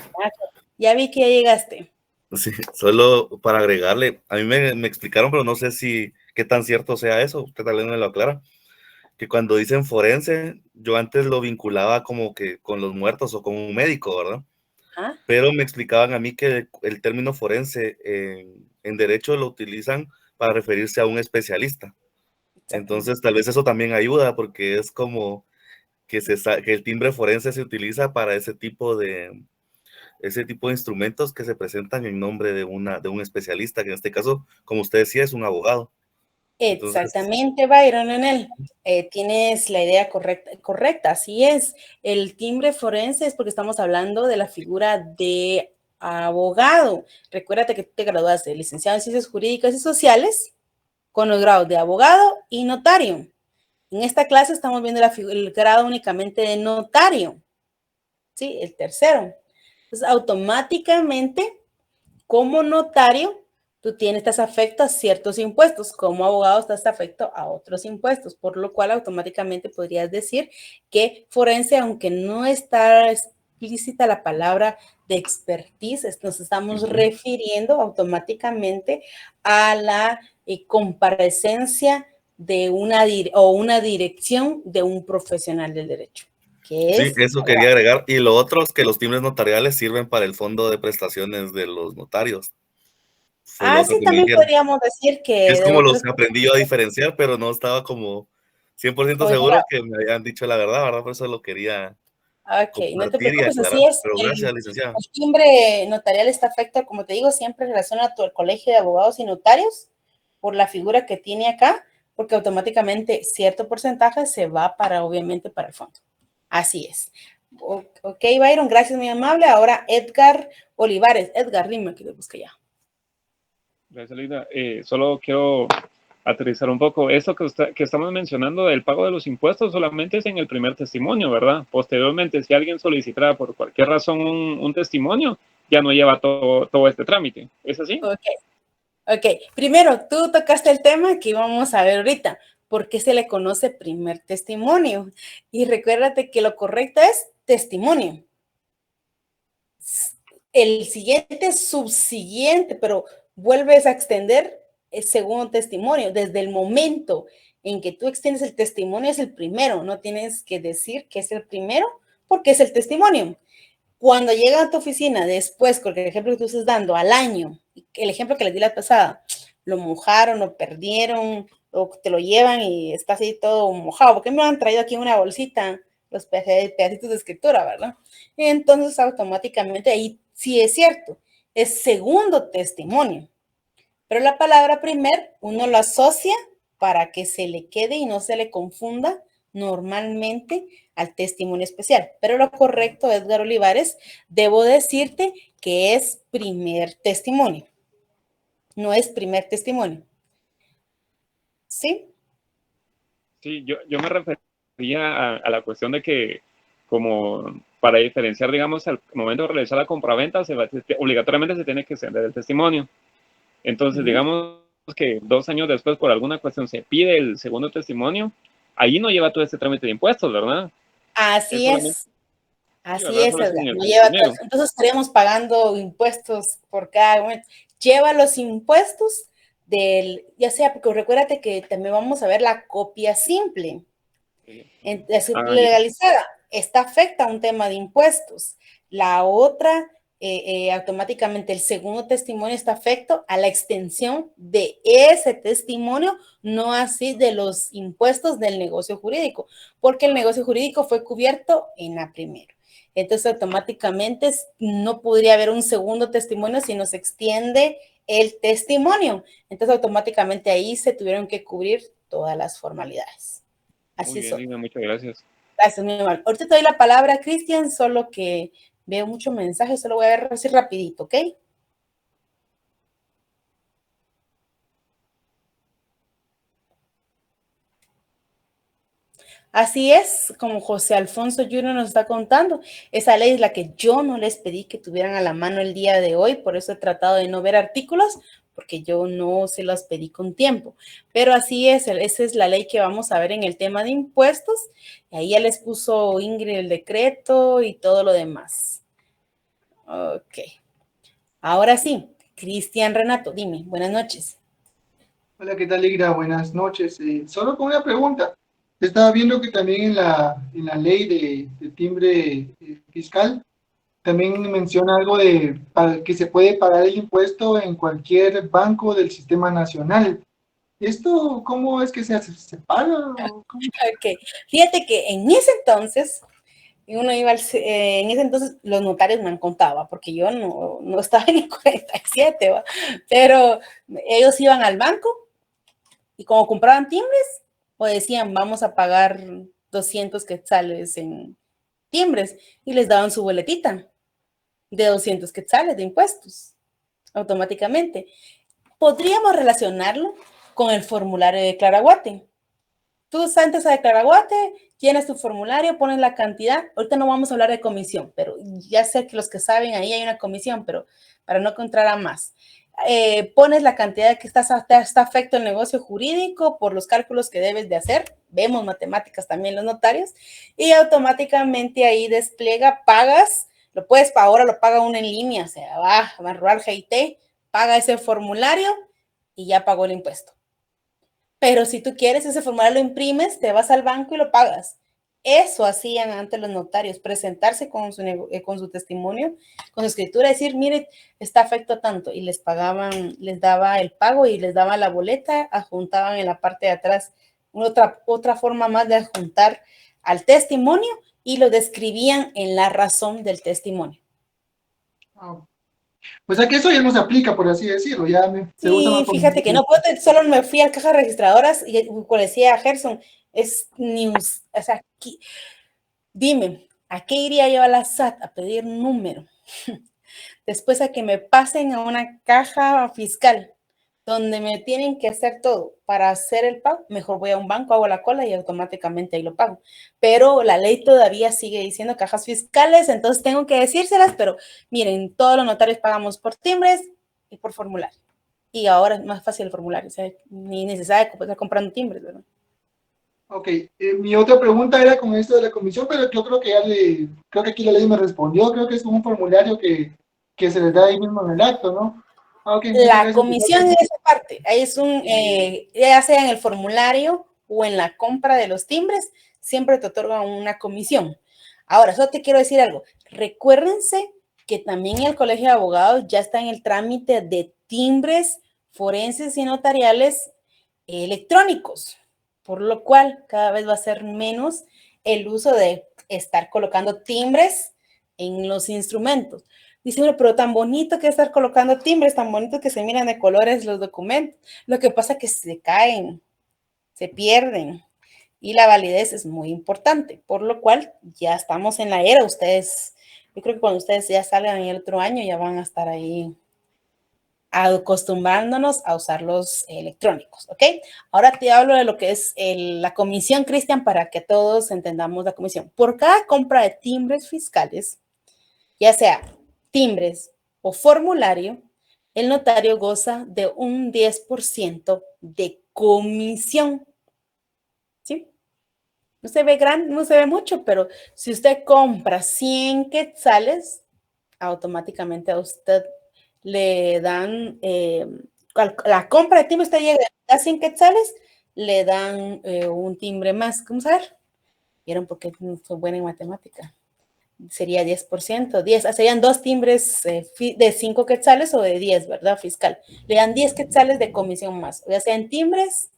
Ya vi que ya llegaste. Sí, solo para agregarle, a mí me explicaron, pero no sé qué tan cierto sea eso, usted tal vez me lo aclara, que cuando dicen forense, yo antes lo vinculaba como que con los muertos o con un médico, ¿verdad? ¿Ah? Pero me explicaban a mí que el término forense en derecho lo utilizan para referirse a un especialista. Entonces, tal vez eso también ayuda, porque es como que el timbre forense se utiliza para ese tipo de instrumentos que se presentan en nombre de un especialista, que en este caso, como usted decía, es un abogado. Exactamente, Byron, en él. Tienes la idea correcta, así es. El timbre forense es porque estamos hablando de la figura de abogado. Recuérdate que te graduaste de licenciado en Ciencias Jurídicas y Sociales con los grados de abogado y notario. En esta clase estamos viendo el grado únicamente de notario. ¿Sí? El tercero. Entonces, automáticamente como notario, tú estás afecto a ciertos impuestos, como abogado estás afecto a otros impuestos, por lo cual automáticamente podrías decir que forense, aunque no está explícita la palabra de expertise, nos estamos refiriendo automáticamente a la comparecencia de una dirección de un profesional del derecho. Sí, eso quería agregar. Y lo otro es que los timbres notariales sirven para el fondo de prestaciones de los notarios. Sí, también podríamos decir que... Es como los aprendí yo a diferenciar, pero no estaba como 100% seguro que me habían dicho la verdad, Por eso lo quería no te compartir y preocupes, aclarar. así es. Pero gracias, licenciada. El timbre notarial está afecto, como te digo, siempre relaciona al colegio de abogados y notarios por la figura que tiene acá, porque automáticamente cierto porcentaje se va obviamente, para el fondo. Así es. Ok, Byron, gracias, muy amable. Ahora Edgar Olivares. Edgar, dime que te busque ya. Gracias, Linda. Solo quiero aterrizar un poco. Eso que estamos mencionando del pago de los impuestos solamente es en el primer testimonio, ¿verdad? Posteriormente, si alguien solicitara por cualquier razón un testimonio, ya no lleva todo este trámite. ¿Es así? Ok. Primero, tú tocaste el tema que vamos a ver ahorita. ¿Por qué se le conoce primer testimonio? Y recuérdate que lo correcto es testimonio. El siguiente es subsiguiente, pero vuelves a extender el segundo testimonio. Desde el momento en que tú extiendes el testimonio es el primero. No tienes que decir que es el primero porque es el testimonio. Cuando llega a tu oficina después, con el ejemplo que tú estás dando, al año, el ejemplo que les di la pasada, lo mojaron, lo perdieron, o te lo llevan y está así todo mojado. ¿Por qué me han traído aquí una bolsita? Los pedacitos de escritura, ¿verdad? Entonces, automáticamente ahí sí es cierto, es segundo testimonio. Pero la palabra primer, uno lo asocia para que se le quede y no se le confunda normalmente al testimonio especial. Pero lo correcto, Edgar Olivares, debo decirte que es primer testimonio. No es primer testimonio. ¿Sí? Sí, yo me refería a la cuestión de que como para diferenciar, digamos, al momento de realizar la compraventa, obligatoriamente se tiene que extender el testimonio. Entonces, digamos que 2 años después, por alguna cuestión, se pide el segundo testimonio, ahí no lleva todo este trámite de impuestos, ¿verdad? Así es. Así es, Edgar. no lleva todo. Entonces estaríamos pagando impuestos por cada momento. Lleva los impuestos ya sea, porque recuérdate que también vamos a ver la copia simple. La legalizada, esta afecta a un tema de impuestos. La otra, automáticamente el segundo testimonio está afecto a la extensión de ese testimonio, no así de los impuestos del negocio jurídico, porque el negocio jurídico fue cubierto en la primera. Entonces, automáticamente no podría haber un segundo testimonio si no se extiende el testimonio. Entonces, automáticamente ahí se tuvieron que cubrir todas las formalidades. Así Muy bien, Lina, muchas gracias. Gracias, mi amor. Ahorita te doy la palabra a Cristian, solo que veo muchos mensajes, solo voy a ver así rapidito, ¿ok? Así es, como José Alfonso Jr. nos está contando, esa ley es la que yo no les pedí que tuvieran a la mano el día de hoy, por eso he tratado de no ver artículos, porque yo no se los pedí con tiempo. Pero así es, esa es la ley que vamos a ver en el tema de impuestos. Y ahí ya les puso Ingrid el decreto y todo lo demás. Ok. Ahora sí, Cristian Renato, dime, buenas noches. Hola, ¿qué tal, Igra? Buenas noches. Solo con una pregunta. Estaba viendo que también en la ley de timbre fiscal también menciona algo de que se puede pagar el impuesto en cualquier banco del sistema nacional. ¿Esto cómo es que se hace? ¿Se paga? Ok, fíjate que en ese entonces, en ese entonces los notarios me han contado, porque yo no estaba en el 47, ¿va? Pero ellos iban al banco y como compraban timbres, o decían, vamos a pagar 200 quetzales en timbres, y les daban su boletita de 200 quetzales de impuestos, automáticamente. Podríamos relacionarlo con el formulario de Claraguate. tú antes a declarar guate, llenas tu formulario, pones la cantidad. Ahorita no vamos a hablar de comisión, pero ya sé que los que saben, ahí hay una comisión, pero para no entrar a más. Pones la cantidad que está afecto el negocio jurídico por los cálculos que debes de hacer. Vemos matemáticas también los notarios y automáticamente ahí despliega, pagas. Ahora lo paga uno en línea, o sea, va a Rural GIT, paga ese formulario y ya pagó el impuesto. Pero si tú quieres ese formulario, lo imprimes, te vas al banco y lo pagas. Eso hacían antes los notarios, presentarse con su testimonio, con su escritura, decir, mire, está afecto tanto, y les pagaban, les daba el pago y les daba la boleta, adjuntaban en la parte de atrás otra forma más de adjuntar al testimonio y lo describían en la razón del testimonio. Pues aquí eso ya no se aplica, por así decirlo. Sí, fíjate que no, solo me fui a cajas registradoras y como decía Gerson, es news, o sea, dime, ¿a qué iría yo a la SAT a pedir un número? Después a que me pasen a una caja fiscal donde me tienen que hacer todo para hacer el pago, mejor voy a un banco, hago la cola y automáticamente ahí lo pago. Pero la ley todavía sigue diciendo cajas fiscales, entonces tengo que decírselas, pero miren, todos los notarios pagamos por timbres y por formulario. Y ahora es más fácil el formulario, o sea, ni necesario estar comprando timbres, ¿verdad? Ok, mi otra pregunta era con esto de la comisión, pero yo creo que creo que aquí la ley me respondió, creo que es un formulario que se les da ahí mismo en el acto, ¿no? Okay, la comisión en esa parte, ahí es ya sea en el formulario o en la compra de los timbres, siempre te otorgan una comisión. Ahora, solo te quiero decir algo, recuérdense que también el Colegio de Abogados ya está en el trámite de timbres forenses y notariales electrónicos, por lo cual cada vez va a ser menos el uso de estar colocando timbres en los instrumentos. Dice, pero tan bonito que estar colocando timbres, tan bonito que se miran de colores los documentos. Lo que pasa es que se caen, se pierden y la validez es muy importante, por lo cual ya estamos en la era. Ustedes, yo creo que cuando ustedes ya salgan el otro año ya van a estar ahí acostumbrándonos a usar los electrónicos, ¿ok? Ahora te hablo de lo que es la comisión, Cristian, para que todos entendamos la comisión. Por cada compra de timbres fiscales, ya sea timbres o formulario, el notario goza de un 10% de comisión. ¿Sí? No se ve no se ve mucho, pero si usted compra 100 quetzales, automáticamente a usted le dan, la compra de timbre, usted llega a 100 quetzales, le dan un timbre más. ¿Cómo saber? ¿Vieron por qué soy buena en matemática? Sería 10%, serían 2 timbres de 5 quetzales o de 10, ¿verdad? Fiscal. Le dan 10 quetzales de comisión más, ya sea en timbres,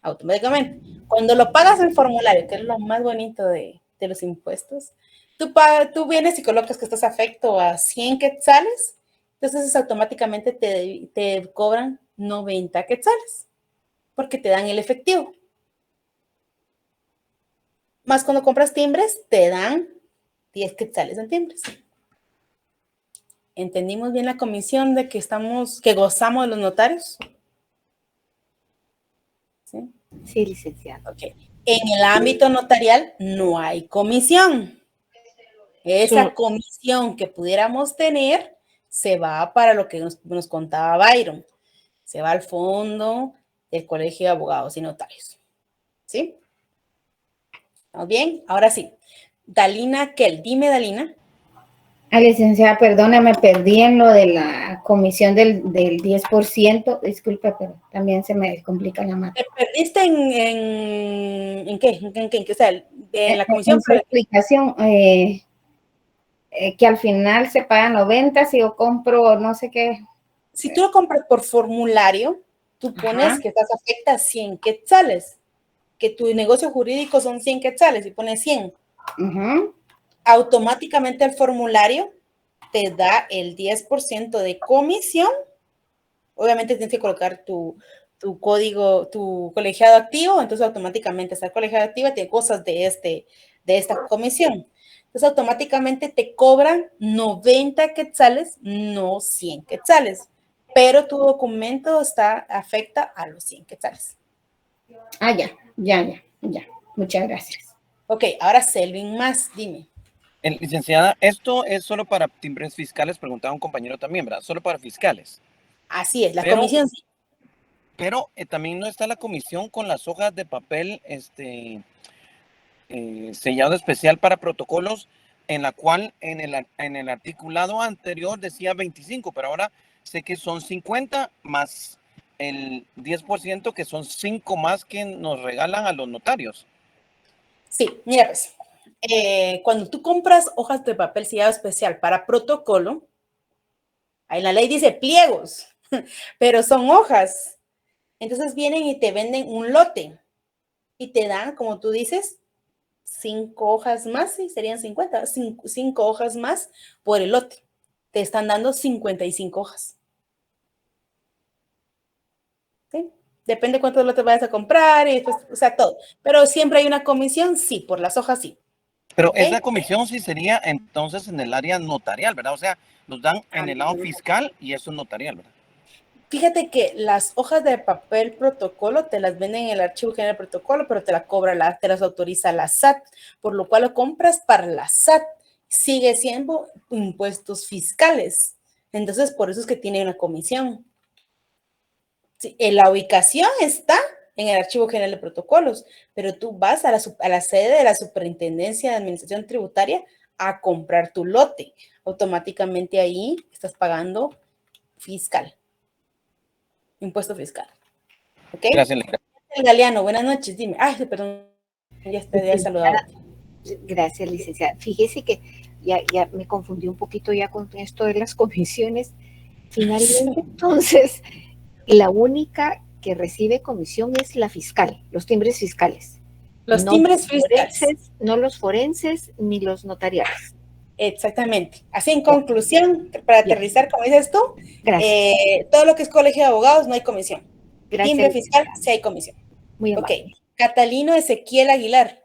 automáticamente. Cuando lo pagas en formulario, que es lo más bonito de los impuestos, tú vienes y colocas que estás afecto a 100 quetzales, entonces automáticamente te cobran 90 quetzales, porque te dan el efectivo. Más cuando compras timbres, te dan 10 quetzales en timbres. ¿Entendimos bien la comisión de que gozamos de los notarios? ¿Sí? Sí, licenciada. Ok. En el ámbito notarial no hay comisión. Esa comisión que pudiéramos tener se va para lo que nos contaba Byron. Se va al fondo del Colegio de Abogados y Notarios. ¿Sí? ¿Estamos bien? Ahora sí. Dalina Kell. Dime, Dalina. Licenciada, perdóname, perdí en lo de la comisión del 10%. Disculpe, pero también se me complica la mata. ¿Te perdiste en qué? ¿En qué? O sea, en la comisión. En su explicación, que al final se pagan 90 si yo compro no sé qué. Si tú lo compras por formulario, tú pones que estás afecta a 100 quetzales, que tu negocio jurídico son 100 quetzales y pones 100. Automáticamente el formulario te da el 10% de comisión. Obviamente tienes que colocar tu código, tu colegiado activo, entonces automáticamente está colegiado activo, te gozas de esta comisión. Entonces automáticamente te cobran 90 quetzales, no 100 quetzales, pero tu documento afecta a los 100 quetzales. Ya. Ya, muchas gracias. Ok, ahora Selvin más, dime. Licenciada, esto es solo para timbres fiscales, preguntaba un compañero también, ¿verdad? Solo para fiscales. Así es, la comisión sí. Pero también no está la comisión con las hojas de papel sellado especial para protocolos, en la cual en el articulado anterior decía 25, pero ahora sé que son 50 más el 10%, que son 5 más que nos regalan a los notarios. Sí, mira, pues, cuando tú compras hojas de papel sellado especial para protocolo, ahí la ley dice pliegos, pero son hojas. Entonces vienen y te venden un lote y te dan, como tú dices, 5 hojas más, sí, serían 50, 5 hojas más por el lote. Te están dando 55 hojas. ¿Sí? Depende cuántos lotes vayas a comprar, y después, o sea, todo. Pero siempre hay una comisión, sí, por las hojas sí. Pero esa comisión sí sería entonces en el área notarial, ¿verdad? O sea, nos dan en el lado fiscal y eso es notarial, ¿verdad? Fíjate que las hojas de papel protocolo te las venden en el Archivo General de Protocolo, pero te las autoriza la SAT, por lo cual lo compras para la SAT. Sigue siendo impuestos fiscales. Entonces, por eso es que tiene una comisión. Sí, la ubicación está en el Archivo General de Protocolos, pero tú vas a la sede de la Superintendencia de Administración Tributaria a comprar tu lote. Automáticamente ahí estás pagando fiscal. Impuesto fiscal. ¿Ok? Gracias. Galeano, buenas noches, dime. Ay, perdón, ya te había saludado. Gracias, licenciada. Fíjese que ya me confundí un poquito ya con esto de las comisiones. Finalmente, entonces, la única que recibe comisión es la fiscal, los timbres fiscales. Los timbres fiscales. No los forenses ni los notariales. Exactamente. Así en conclusión, para aterrizar, como dices tú, todo lo que es colegio de abogados no hay comisión. Gracias. Timbre fiscal sí hay comisión. Muy amable. Ok. Catalino Ezequiel Aguilar.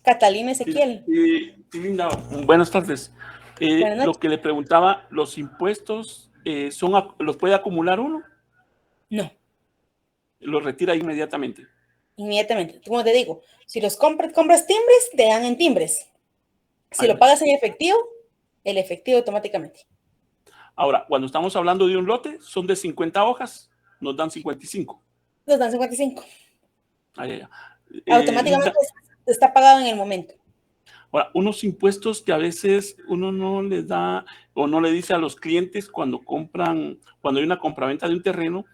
Catalino Ezequiel. Linda, buenas tardes. Buenas noches. Lo que le preguntaba, ¿los impuestos los puede acumular uno? No. Los retira inmediatamente. Inmediatamente. Como te digo, si los compras timbres, te dan en timbres. Si lo pagas en efectivo, el efectivo automáticamente. Ahora, cuando estamos hablando de un lote, son de 50 hojas, nos dan 55. Nos dan 55. Ya. Automáticamente está pagado en el momento. Ahora, unos impuestos que a veces uno no les da o no le dice a los clientes cuando hay una compraventa de un terreno,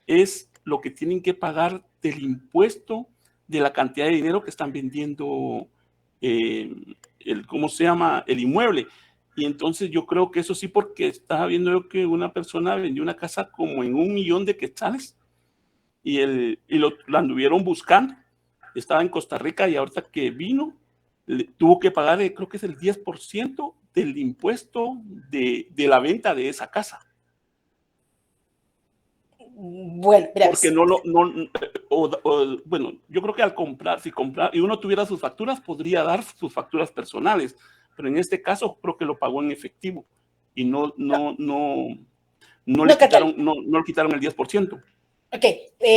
es lo que tienen que pagar del impuesto de la cantidad de dinero que están vendiendo ¿cómo se llama? El inmueble. Y entonces yo creo que eso sí, porque estaba viendo yo que una persona vendió una casa como en 1 millón de quetzales y lo anduvieron buscando. Estaba en Costa Rica y ahorita que vino, tuvo que pagar, creo que es el 10% del impuesto de la venta de esa casa. Bueno, porque bueno, yo creo que al comprar, y uno tuviera sus facturas, podría dar sus facturas personales, pero en este caso creo que lo pagó en efectivo y no le quitaron el 10%. Ok,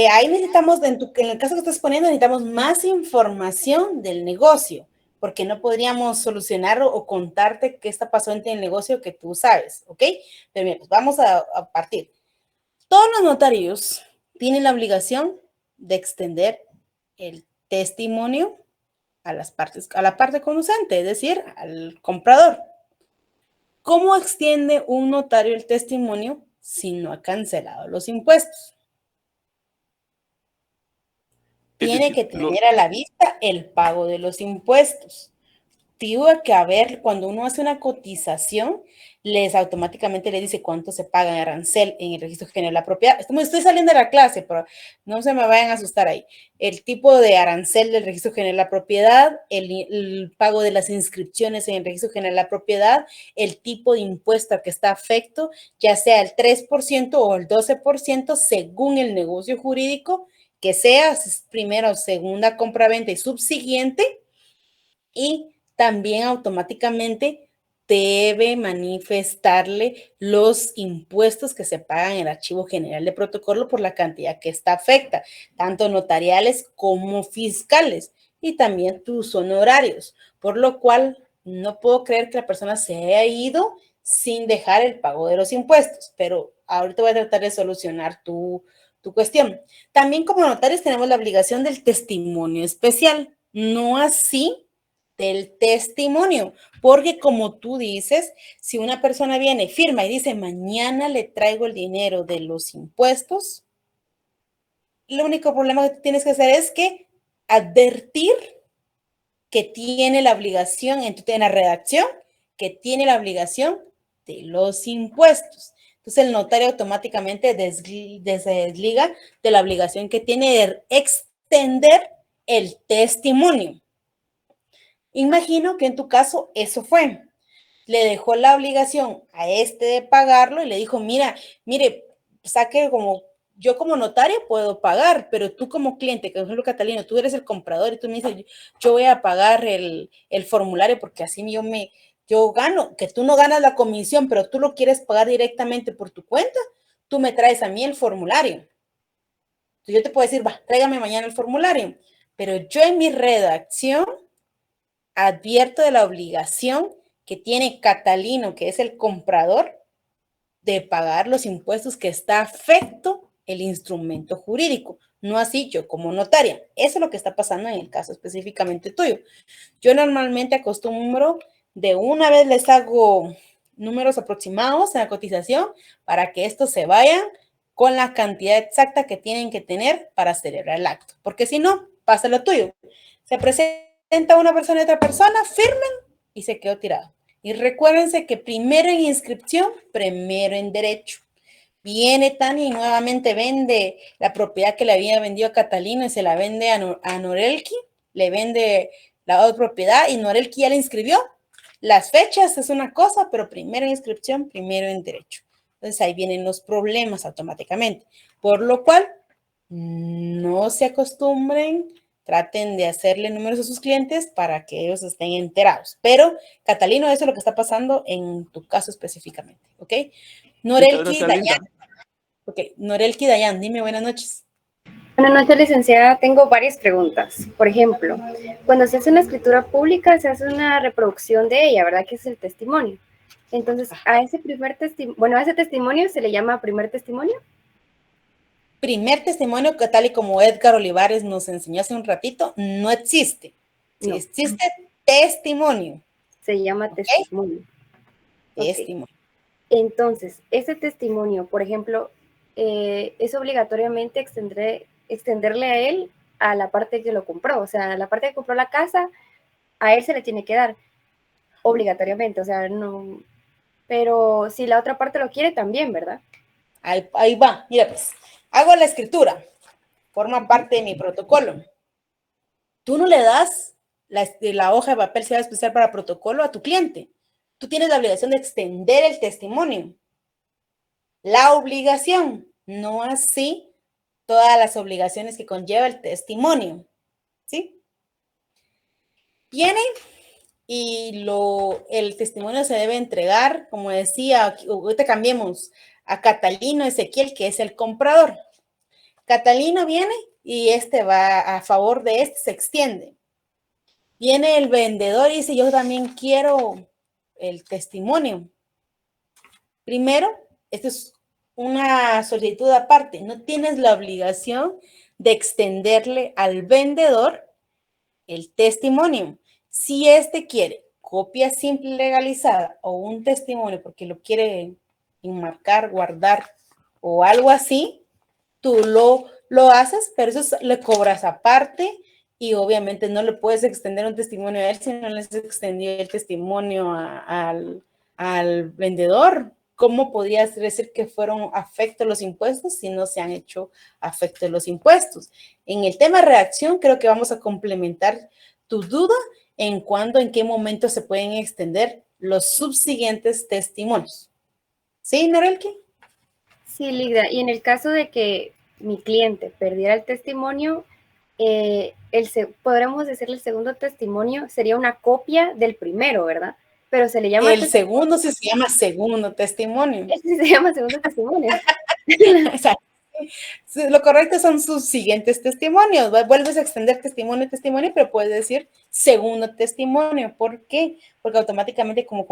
ahí necesitamos, en el caso que estás poniendo, necesitamos más información del negocio, porque no podríamos solucionar o contarte qué está pasando en el negocio que tú sabes, ¿ok? Pero mira, pues vamos a partir. Todos los notarios tienen la obligación de extender el testimonio a la parte conducente, es decir, al comprador. ¿Cómo extiende un notario el testimonio si no ha cancelado los impuestos? Tiene que tener a la vista el pago de los impuestos. Tiene que haber, cuando uno hace una cotización, automáticamente le dice cuánto se paga en arancel en el Registro General de la Propiedad. Estoy saliendo de la clase, pero no se me vayan a asustar ahí. El tipo de arancel del Registro General de la Propiedad, el pago de las inscripciones en el Registro General de la Propiedad, el tipo de impuesto al que está afecto, ya sea el 3% o el 12% según el negocio jurídico, que sea primera o segunda compraventa y subsiguiente, y también automáticamente debe manifestarle los impuestos que se pagan en el archivo general de protocolo por la cantidad que esta afecta, tanto notariales como fiscales, y también tus honorarios, por lo cual no puedo creer que la persona se haya ido sin dejar el pago de los impuestos, pero ahorita voy a tratar de solucionar tu cuestión. También como notarios tenemos la obligación del testimonio especial, no así del testimonio, porque como tú dices, si una persona viene, firma y dice, mañana le traigo el dinero de los impuestos, el único problema que tú tienes que hacer es que advertir que tiene la obligación, en la redacción, que tiene la obligación de los impuestos. Entonces el notario automáticamente se desliga de la obligación que tiene de extender el testimonio. Imagino que en tu caso eso fue. Le dejó la obligación a de pagarlo y le dijo, mire, saque yo como notaria puedo pagar, pero tú como cliente, que por ejemplo, Catalina, tú eres el comprador y tú me dices, yo voy a pagar el formulario porque así yo gano, que tú no ganas la comisión, pero tú lo quieres pagar directamente por tu cuenta, tú me traes a mí el formulario. Entonces yo te puedo decir, tráigame mañana el formulario, pero yo en mi redacción advierto de la obligación que tiene Catalino, que es el comprador, de pagar los impuestos que está afecto el instrumento jurídico, no así yo como notaria. Eso es lo que está pasando en el caso específicamente tuyo. Yo normalmente acostumbro de una vez les hago números aproximados en la cotización para que estos se vayan con la cantidad exacta que tienen que tener para celebrar el acto, porque si no, pasa lo tuyo. Se presenta una persona y otra persona, firman y se quedó tirado. Y recuérdense que primero en inscripción, primero en derecho. Viene Tani y nuevamente vende la propiedad que le había vendido a Catalino y se la vende a Norelki, le vende la otra propiedad y Norelki ya la inscribió. Las fechas es una cosa, pero primero en inscripción, primero en derecho. Entonces ahí vienen los problemas automáticamente. Por lo cual, no se acostumbren, traten de hacerle números a sus clientes para que ellos estén enterados. Pero, Catalino, eso es lo que está pasando en tu caso específicamente, ¿ok? Norelki Dayan. Ok, Norelki Dayan, dime buenas noches. Buenas noches, licenciada. Tengo varias preguntas. Por ejemplo, cuando se hace una escritura pública, se hace una reproducción de ella, ¿verdad? Que es el testimonio. Entonces, a ese a ese testimonio se le llama primer testimonio. Primer testimonio, que tal y como Edgar Olivares nos enseñó hace un ratito, no existe. No. Existe testimonio. Se llama testimonio. Testimonio. Okay. Entonces, ese testimonio, por ejemplo, es obligatoriamente extenderle a él a la parte que lo compró. O sea, la parte que compró la casa, a él se le tiene que dar obligatoriamente. O sea, no. Pero si la otra parte lo quiere, también, ¿verdad? Ahí va. Mira, pues, hago la escritura. Forma parte de mi protocolo. Tú no le das la hoja de papel si va especial para protocolo a tu cliente. Tú tienes la obligación de extender el testimonio. La obligación, no así todas las obligaciones que conlleva el testimonio. ¿Sí? Viene y el testimonio se debe entregar, como decía, ahorita cambiemos a Catalino Ezequiel, que es el comprador. Catalino viene y va a favor de se extiende. Viene el vendedor y dice, yo también quiero el testimonio. Primero, esto es una solicitud aparte. No tienes la obligación de extenderle al vendedor el testimonio. Si quiere copia simple legalizada o un testimonio porque lo quiere enmarcar, guardar o algo así, tú lo haces, pero eso le cobras aparte. Y obviamente no le puedes extender un testimonio a él si no le has extendido el testimonio al vendedor. ¿Cómo podrías decir que fueron afectos los impuestos si no se han hecho afectos los impuestos? En el tema de redacción creo que vamos a complementar tu duda en qué momento se pueden extender los subsiguientes testimonios. ¿Sí, Norelki? Sí, Ligda. Y en el caso de que mi cliente perdiera el testimonio, podríamos decirle el segundo testimonio sería una copia del primero, ¿verdad? Pero se le llama... El segundo sí se llama segundo testimonio. Ese se llama segundo testimonio. Exacto. Lo correcto son sus siguientes testimonios. Vuelves a extender testimonio, pero puedes decir segundo testimonio. ¿Por qué? Porque automáticamente, como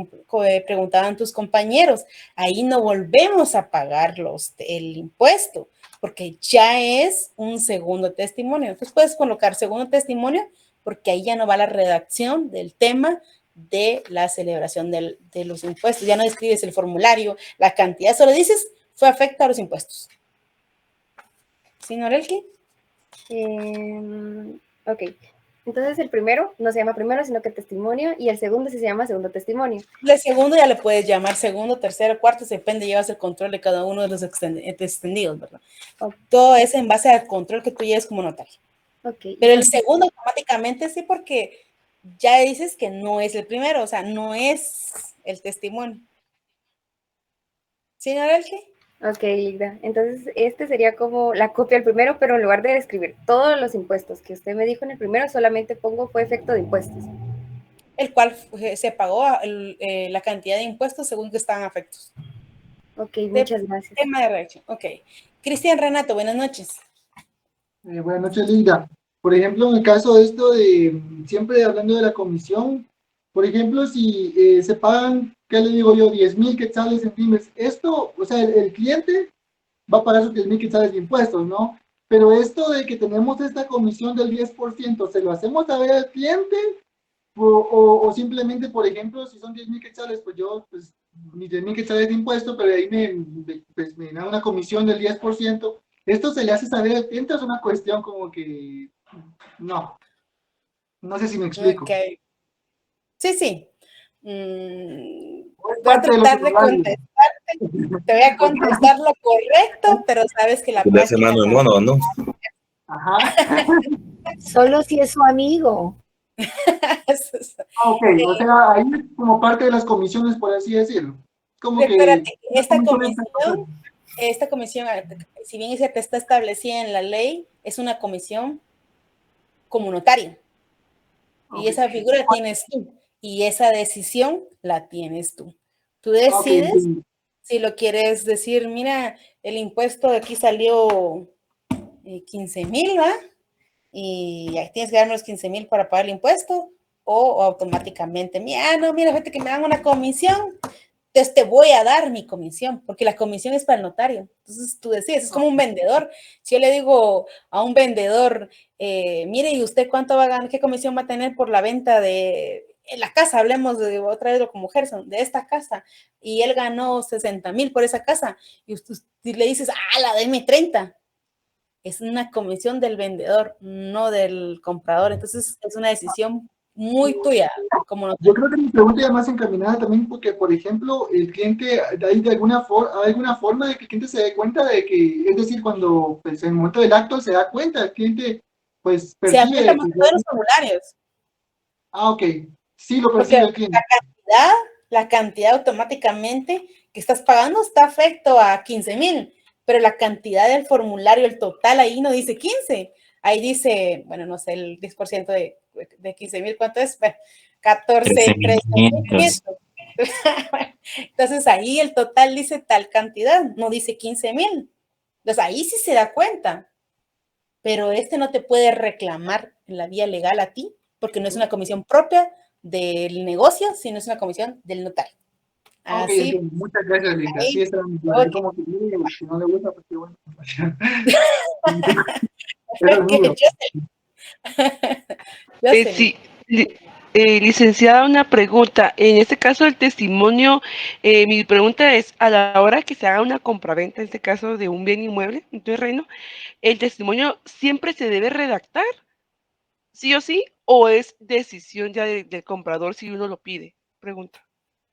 preguntaban tus compañeros, ahí no volvemos a pagar el impuesto, porque ya es un segundo testimonio. Entonces puedes colocar segundo testimonio, porque ahí ya no va la redacción del tema de la celebración de los impuestos. Ya no escribes el formulario, la cantidad, solo dices, fue afecto a los impuestos. Señor Elki. Ok. Entonces el primero no se llama primero, sino que testimonio, y el segundo sí se llama segundo testimonio. El segundo ya le puedes llamar segundo, tercero, cuarto, depende, llevas el control de cada uno de los extendidos, ¿verdad? Okay. Todo es en base al control que tú lleves como notario. Okay. Pero el segundo automáticamente sí, porque ya dices que no es el primero, o sea, no es el testimonio. Señor Elki. Ok, Ligda. Entonces, este sería como la copia del primero, pero en lugar de escribir todos los impuestos que usted me dijo en el primero, solamente pongo fue efecto de impuestos. El cual se pagó la cantidad de impuestos según que estaban afectos. Ok, muchas gracias. Tema de reacción. Ok. Cristian Renato, buenas noches. Buenas noches, Linda. Por ejemplo, en el caso de esto de, siempre hablando de la comisión, por ejemplo, si se pagan, ¿qué le digo yo? 10,000 quetzales en timbres. Esto, o sea, el cliente va a pagar sus 10,000 quetzales de impuestos, ¿no? Pero esto de que tenemos esta comisión del 10%, ¿se lo hacemos saber al cliente? O simplemente, por ejemplo, si son 10,000 quetzales, pues yo, pues, mis 10,000 quetzales de impuesto, pero ahí me da una comisión del 10%. ¿Esto se le hace saber al cliente o es una cuestión como que no? No sé si me explico. Okay. Sí. Voy a tratar de contestarte. Te voy a contestar lo correcto, pero sabes que la práctica... mano en mono, ¿no? Ajá. Solo si es su amigo. Ok, o sea, ahí como parte de las comisiones, por así decirlo. Como espérate, que esta comisión, si bien se te está establecida en la ley, es una comisión como notario. Okay. Y esa figura tienes tú. Y esa decisión la tienes tú. Tú decides si lo quieres decir, mira, el impuesto de aquí salió 15,000, ¿va? Y tienes que darme los 15,000 para pagar el impuesto, o automáticamente, mira, fíjate que me dan una comisión, entonces te voy a dar mi comisión, porque la comisión es para el notario. Entonces tú decides, es como un vendedor. Si yo le digo a un vendedor, mire, ¿y usted cuánto va a ganar, qué comisión va a tener por la venta de la casa? Hablemos de otra vez como Gerson, de esta casa, y él ganó 60,000 por esa casa, y usted le dices, deme 30. Es una comisión del vendedor, no del comprador. Entonces es una decisión muy tuya. Yo creo que mi pregunta ya más encaminada también porque, por ejemplo, el cliente, hay alguna forma de que el cliente se dé cuenta de que, es decir, cuando pues, en el momento del acto se da cuenta, el cliente pues percibe... Se aplica más todos los formularios. Ok. Sí, lo percibe el cliente. La cantidad automáticamente que estás pagando está afecto a 15,000, pero la cantidad del formulario, el total ahí no dice 15. Ahí dice, bueno, no sé, el 10% de 15,000, ¿cuánto es? Bueno, 13,500. Entonces ahí el total dice tal cantidad, no dice 15,000. Entonces ahí sí se da cuenta, pero no te puede reclamar en la vía legal a ti, porque no es una comisión propia del negocio, sino es una comisión del notario. Así. Okay, muchas gracias, Linda. Sí, está como que no le gusta, porque bueno. Sí, licenciada, una pregunta. En este caso, el testimonio, mi pregunta es, a la hora que se haga una compraventa, en este caso de un bien inmueble, un terreno, ¿el testimonio siempre se debe redactar? ¿Sí o sí? ¿O es decisión ya del comprador si uno lo pide? Pregunta.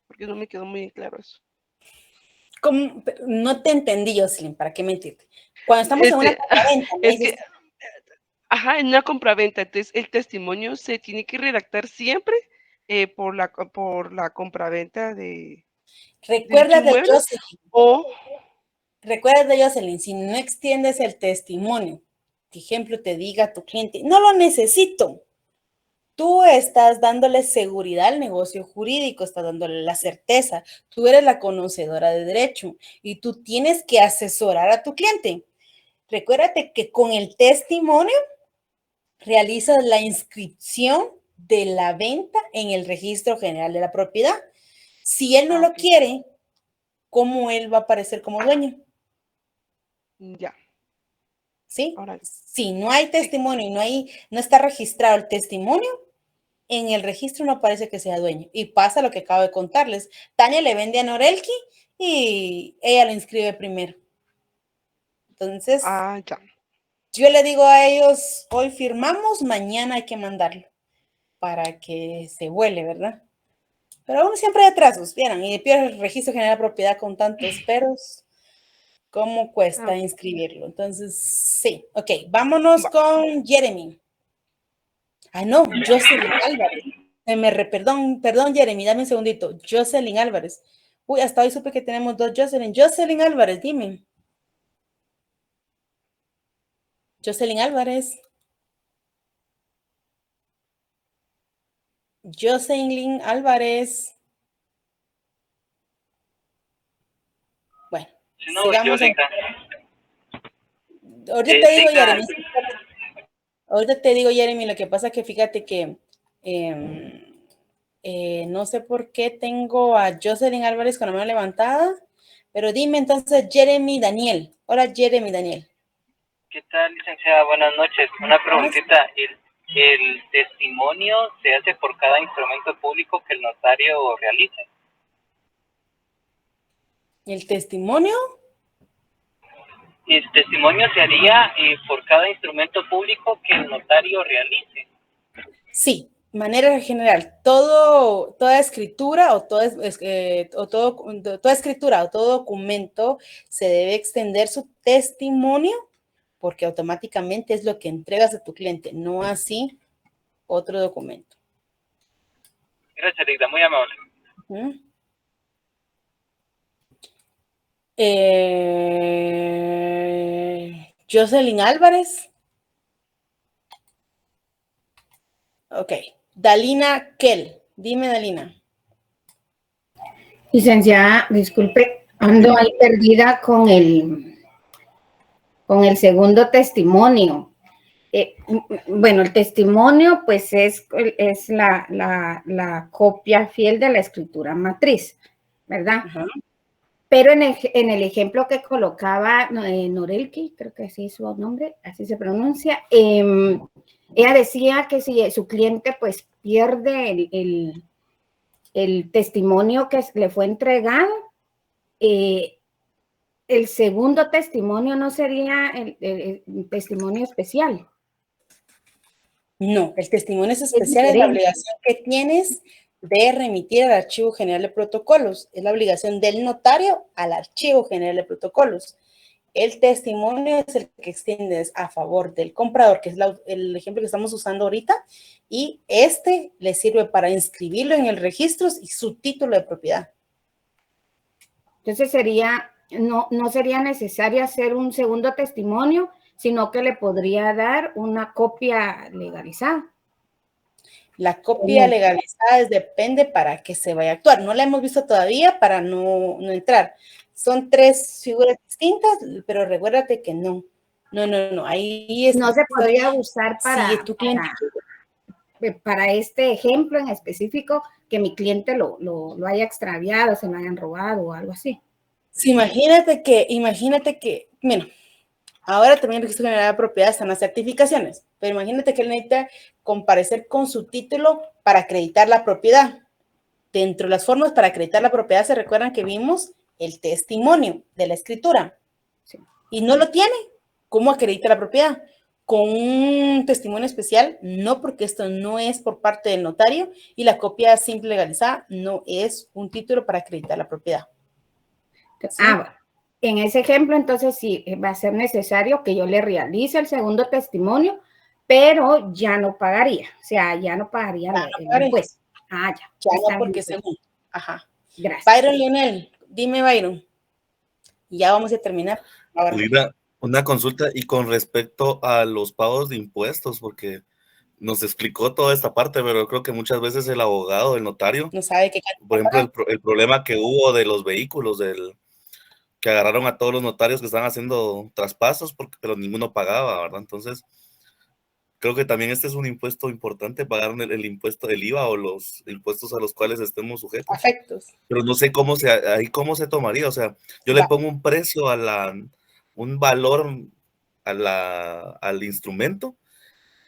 Porque no me quedó muy claro eso. No te entendí, Jocelyn, ¿para qué mentirte? Cuando estamos en una compraventa, en una compraventa, entonces el testimonio se tiene que redactar siempre por la compraventa de... Recuerda de Jocelyn, si no extiendes el testimonio, por ejemplo, te diga tu cliente, no lo necesito. Tú estás dándole seguridad al negocio jurídico, estás dándole la certeza. Tú eres la conocedora de derecho y tú tienes que asesorar a tu cliente. Recuérdate que con el testimonio realizas la inscripción de la venta en el registro general de la propiedad. Si él no lo quiere, ¿cómo él va a aparecer como dueño? Ya. ¿Sí? Si no hay testimonio y no está registrado el testimonio, en el registro no aparece que sea dueño. Y pasa lo que acabo de contarles. Tania le vende a Norelki y ella lo inscribe primero. Entonces, yo le digo a ellos, hoy firmamos, mañana hay que mandarlo para que se vuele, ¿verdad? Pero aún siempre hay atrasos, vieran, y pierde el registro general de propiedad con tantos peros, ¿cómo cuesta inscribirlo? Entonces, sí, ok, vámonos con Jeremy. Ah, no, Jocelyn Álvarez. Perdón, Jeremy, dame un segundito. Jocelyn Álvarez. Uy, hasta hoy supe que tenemos dos Jocelyn. Jocelyn Álvarez, dime. Jocelyn Álvarez. Jocelyn Álvarez. Bueno, sigamos. Ahorita te digo, Jeremy. Ahorita te digo, Jeremy, lo que pasa es que fíjate que no sé por qué tengo a Jocelyn Álvarez con la mano levantada, pero dime entonces, Jeremy Daniel. Hola, Jeremy Daniel. ¿Qué tal, licenciada? Buenas noches. Una preguntita. ¿El testimonio se hace por cada instrumento público que el notario realice? ¿El testimonio? El testimonio se haría por cada instrumento público que el notario realice. Sí, manera general. Toda escritura o toda escritura o todo documento se debe extender su testimonio porque automáticamente es lo que entregas a tu cliente, no así otro documento. Gracias, Ligda, muy amable. Jocelyn Álvarez. Ok. Dalina Kell. Dime, Dalina. Licenciada, disculpe, ando ahí perdida con el segundo testimonio. Bueno, el testimonio pues es la copia fiel de la escritura matriz, ¿verdad? Pero en el ejemplo que colocaba Norelki, creo que así es su nombre, así se pronuncia, ella decía que si su cliente pues pierde el testimonio que le fue entregado, el segundo testimonio no sería el testimonio especial. No, el testimonio especial es la obligación que tienes de remitir al Archivo General de Protocolos. Es la obligación del notario al Archivo General de Protocolos. El testimonio es el que extiendes a favor del comprador, que es el ejemplo que estamos usando ahorita, y este le sirve para inscribirlo en el registro y su título de propiedad. Entonces no sería necesario hacer un segundo testimonio, sino que le podría dar una copia legalizada. La copia legalizada depende para qué se vaya a actuar. No la hemos visto todavía para no entrar. Son tres figuras distintas, pero recuérdate que no. Ahí es. No se podría usar para este ejemplo en específico, que mi cliente lo haya extraviado, se lo hayan robado o algo así. Sí, imagínate que, mira, ahora también el registro general de propiedad están las certificaciones, pero imagínate que él necesita comparecer con su título para acreditar la propiedad. Dentro de las formas para acreditar la propiedad, se recuerdan que vimos el testimonio de la escritura. Sí. Y no lo tiene. ¿Cómo acredita la propiedad? Con un testimonio especial, no, porque esto no es por parte del notario y la copia simple legalizada no es un título para acreditar la propiedad. ¿Sí? Bueno, en ese ejemplo, entonces sí, va a ser necesario que yo le realice el segundo testimonio, pero ya no pagaría, o sea, ya no pagaría el impuesto. Ya no, porque según. Ajá. Gracias. Byron Lionel, dime, Byron. Y ya vamos a terminar. Ahora. Una consulta y con respecto a los pagos de impuestos, porque nos explicó toda esta parte, pero creo que muchas veces el abogado, el notario, no sabe qué. Por ejemplo, el problema que hubo de los vehículos, que agarraron a todos los notarios que estaban haciendo traspasos, pero ninguno pagaba, ¿verdad? Entonces, creo que también este es un impuesto importante, pagar el impuesto del IVA o los impuestos a los cuales estemos sujetos. Afectos. Pero no sé cómo se tomaría, o sea, yo le pongo un precio un valor al instrumento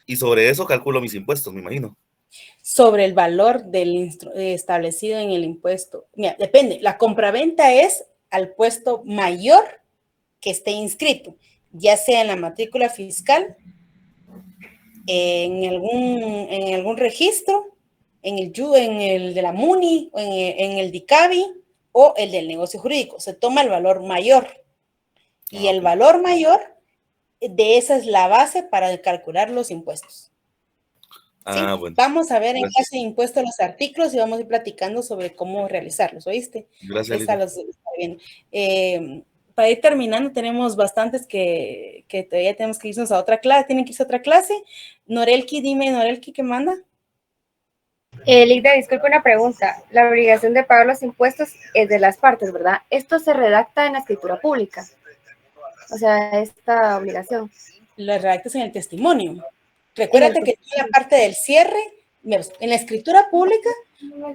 y sobre eso calculo mis impuestos, me imagino. Sobre el valor establecido en el impuesto. Mira, depende. La compraventa es al puesto mayor que esté inscrito, ya sea en la matrícula fiscal, en algún registro, en el de la MUNI, en el DICABI o el del negocio jurídico. Se toma el valor mayor. Y el valor mayor, de esa es la base para calcular los impuestos. ¿Sí? Bueno. Vamos a ver en Gracias. clase de impuestos los artículos y vamos a ir platicando sobre cómo realizarlos, ¿oíste? Gracias, Para ir terminando, tenemos bastantes que todavía tenemos que irnos a otra clase, tienen que irse a otra clase. Norelki, dime, Norelki, ¿qué manda? Ligda, disculpe una pregunta. La obligación de pagar los impuestos es de las partes, ¿verdad? Esto se redacta en la escritura pública. O sea, esta obligación. Lo redactas en el testimonio. Recuérdate que tú en la parte del cierre, en la escritura pública,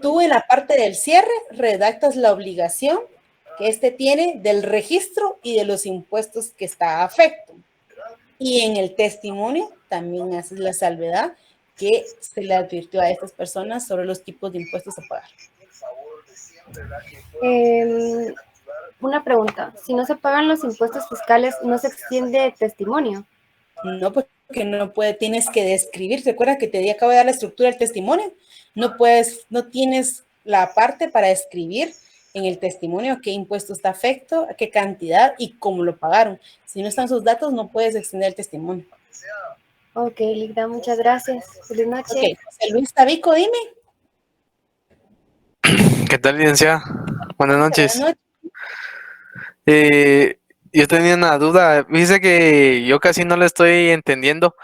tú en la parte del cierre redactas la obligación que este tiene del registro y de los impuestos que está afecto. Y en el testimonio también haces la salvedad que se le advirtió a estas personas sobre los tipos de impuestos a pagar. Una pregunta, si no se pagan los impuestos fiscales, ¿no se extiende testimonio? No, porque no puede, tienes que describir. ¿Recuerda que te acabo de dar la estructura del testimonio? No tienes la parte para escribir en el testimonio qué impuesto está afecto, a qué cantidad y cómo lo pagaron. Si no están sus datos, no puedes extender el testimonio. Ok, Ligda, muchas gracias. Feliz noche. Ok, José Luis Tabico, dime. ¿Qué tal, licenciada? Buenas noches. Buenas noches. Yo tenía una duda. Dice que yo casi no le estoy entendiendo.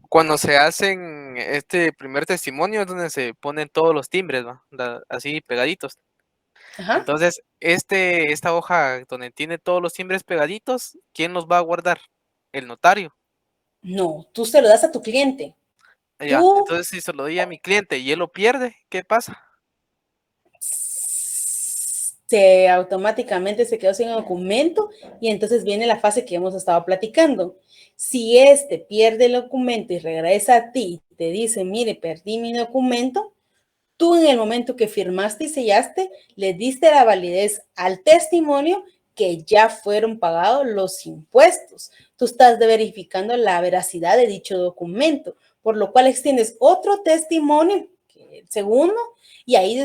Cuando se hacen este primer testimonio es donde se ponen todos los timbres, ¿va? Así pegaditos. Ajá. Entonces, esta hoja donde tiene todos los timbres pegaditos, ¿quién los va a guardar? El notario. No, tú se lo das a tu cliente. Ya, entonces si se lo doy a mi cliente y él lo pierde, ¿qué pasa? Automáticamente se quedó sin documento y entonces viene la fase que hemos estado platicando. Si este pierde el documento y regresa a ti y te dice, mire, perdí mi documento, tú en el momento que firmaste y sellaste, le diste la validez al testimonio que ya fueron pagados los impuestos. Tú estás verificando la veracidad de dicho documento, por lo cual extiendes otro testimonio, el segundo, y ahí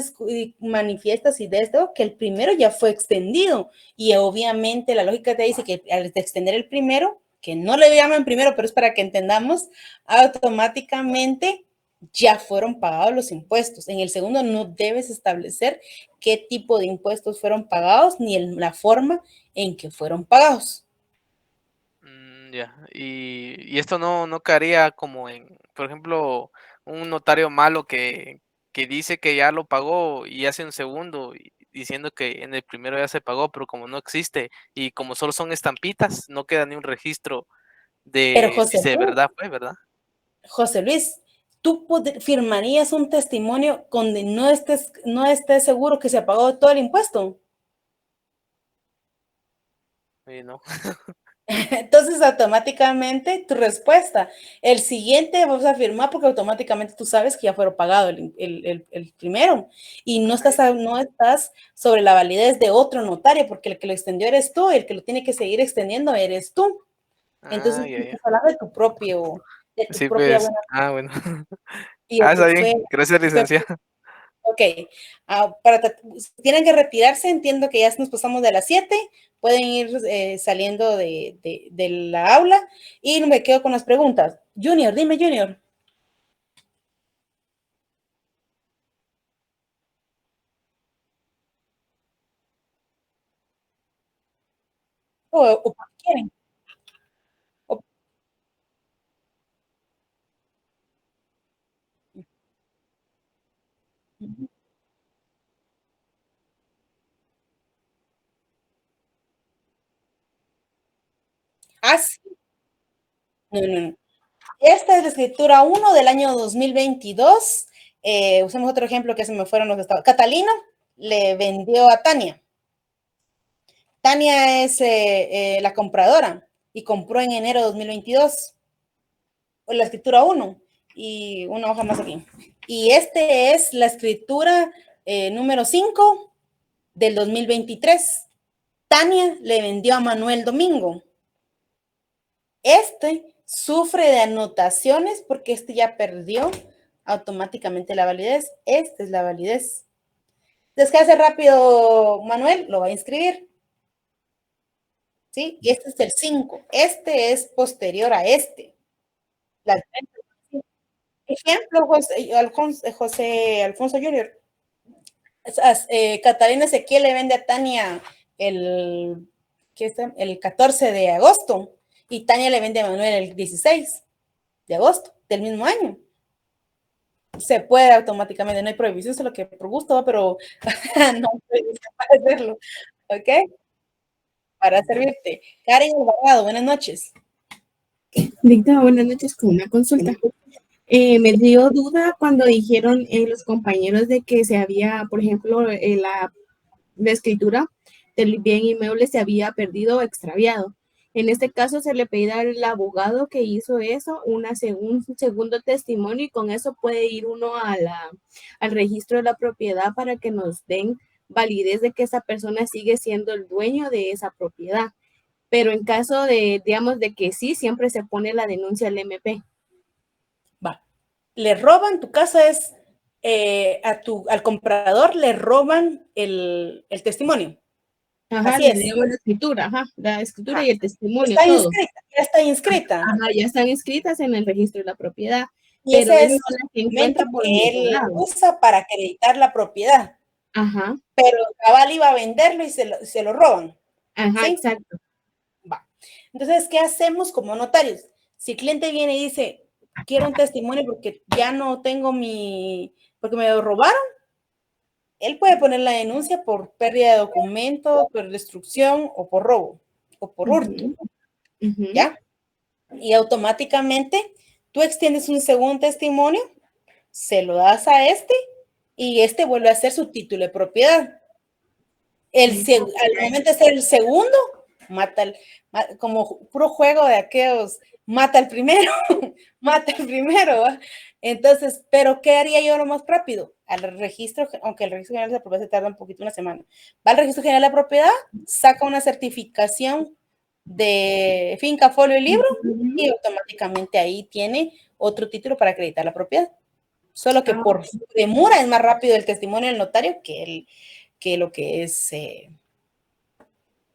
manifiestas y de esto que el primero ya fue extendido. Y obviamente la lógica te dice que al extender el primero, que no le llaman primero, pero es para que entendamos, automáticamente ya fueron pagados los impuestos. En el segundo no debes establecer qué tipo de impuestos fueron pagados ni la forma en que fueron pagados. Ya, y esto no caería como en, por ejemplo, un notario malo que dice que ya lo pagó y hace un segundo diciendo que en el primero ya se pagó, pero como no existe y como solo son estampitas, no queda ni un registro de si de verdad fue, ¿verdad? José Luis, ¿tú firmarías un testimonio donde no estés seguro que se ha pagado todo el impuesto? No. Entonces, automáticamente tu respuesta, el siguiente vas a firmar porque automáticamente tú sabes que ya fueron pagado el primero y no estás sobre la validez de otro notario porque el que lo extendió eres tú y el que lo tiene que seguir extendiendo eres tú. Entonces, estás hablando de tu propia pues, buena. bueno. Está bien. Gracias, licenciada. Ok, tienen que retirarse, entiendo que ya nos pasamos de las 7, pueden ir saliendo de la aula y me quedo con las preguntas. Junior, dime, Junior. ¿O qué quieren? Ah, sí. No. Esta es la escritura 1 del año 2022. Usemos otro ejemplo que se me fueron los estados. Catalino le vendió a Tania. Tania es la compradora y compró en enero de 2022. La escritura 1 y una hoja más aquí. Y este es la escritura número 5 del 2023. Tania le vendió a Manuel Domingo. Este sufre de anotaciones porque este ya perdió automáticamente la validez. Esta es la validez. Descanse rápido, Manuel, lo va a inscribir. ¿Sí? Y este es el 5. Este es posterior a este. Ejemplo, José Alfonso Jr. Catalina Ezequiel le vende a Tania el 14 de agosto y Tania le vende a Manuel el 16 de agosto del mismo año. Se puede automáticamente, no hay prohibición, solo que por gusto, pero no hay prohibición para hacerlo. ¿Ok? Para servirte. Karen Alvarado, buenas noches. Dicta, buenas noches, con una consulta. Me dio duda cuando dijeron los compañeros de que se había, por ejemplo, la escritura del bien inmueble se había perdido o extraviado. En este caso se le pedirá al abogado que hizo eso un segundo testimonio y con eso puede ir uno al registro de la propiedad para que nos den validez de que esa persona sigue siendo el dueño de esa propiedad. Pero en caso de, digamos, de que sí, siempre se pone la denuncia al MP. Va. Le roban, tu caso es, al comprador le roban el testimonio. Ajá, así le es. dieron la escritura, la escritura y el testimonio. Está todo. inscrita, ya está inscrita. Ajá, ya están inscritas en el registro de la propiedad. Y pero ese él es no las el encuentra documento por que ningún él lado. usa para acreditar la propiedad. Ajá. Pero cabal iba a venderlo y se lo roban. Ajá, ¿sí? exacto. Va. Entonces, ¿qué hacemos como notarios? Si el cliente viene y dice, quiero un testimonio porque ya no tengo porque me lo robaron, él puede poner la denuncia por pérdida de documentos, por destrucción o por robo o por hurto. ¿Ya? Y automáticamente tú extiendes un segundo testimonio, se lo das a este y este vuelve a ser su título de propiedad. Al momento de ser el segundo, como puro juego de aquellos, mata al primero, mata al primero. ¿va? Entonces, pero ¿qué haría yo lo más rápido? Al registro, aunque el registro general de la propiedad se tarda un poquito, una semana. Va al registro general de la propiedad, saca una certificación de finca, folio y libro y automáticamente ahí tiene otro título para acreditar la propiedad. Solo que por demora es más rápido el testimonio del notario que lo que es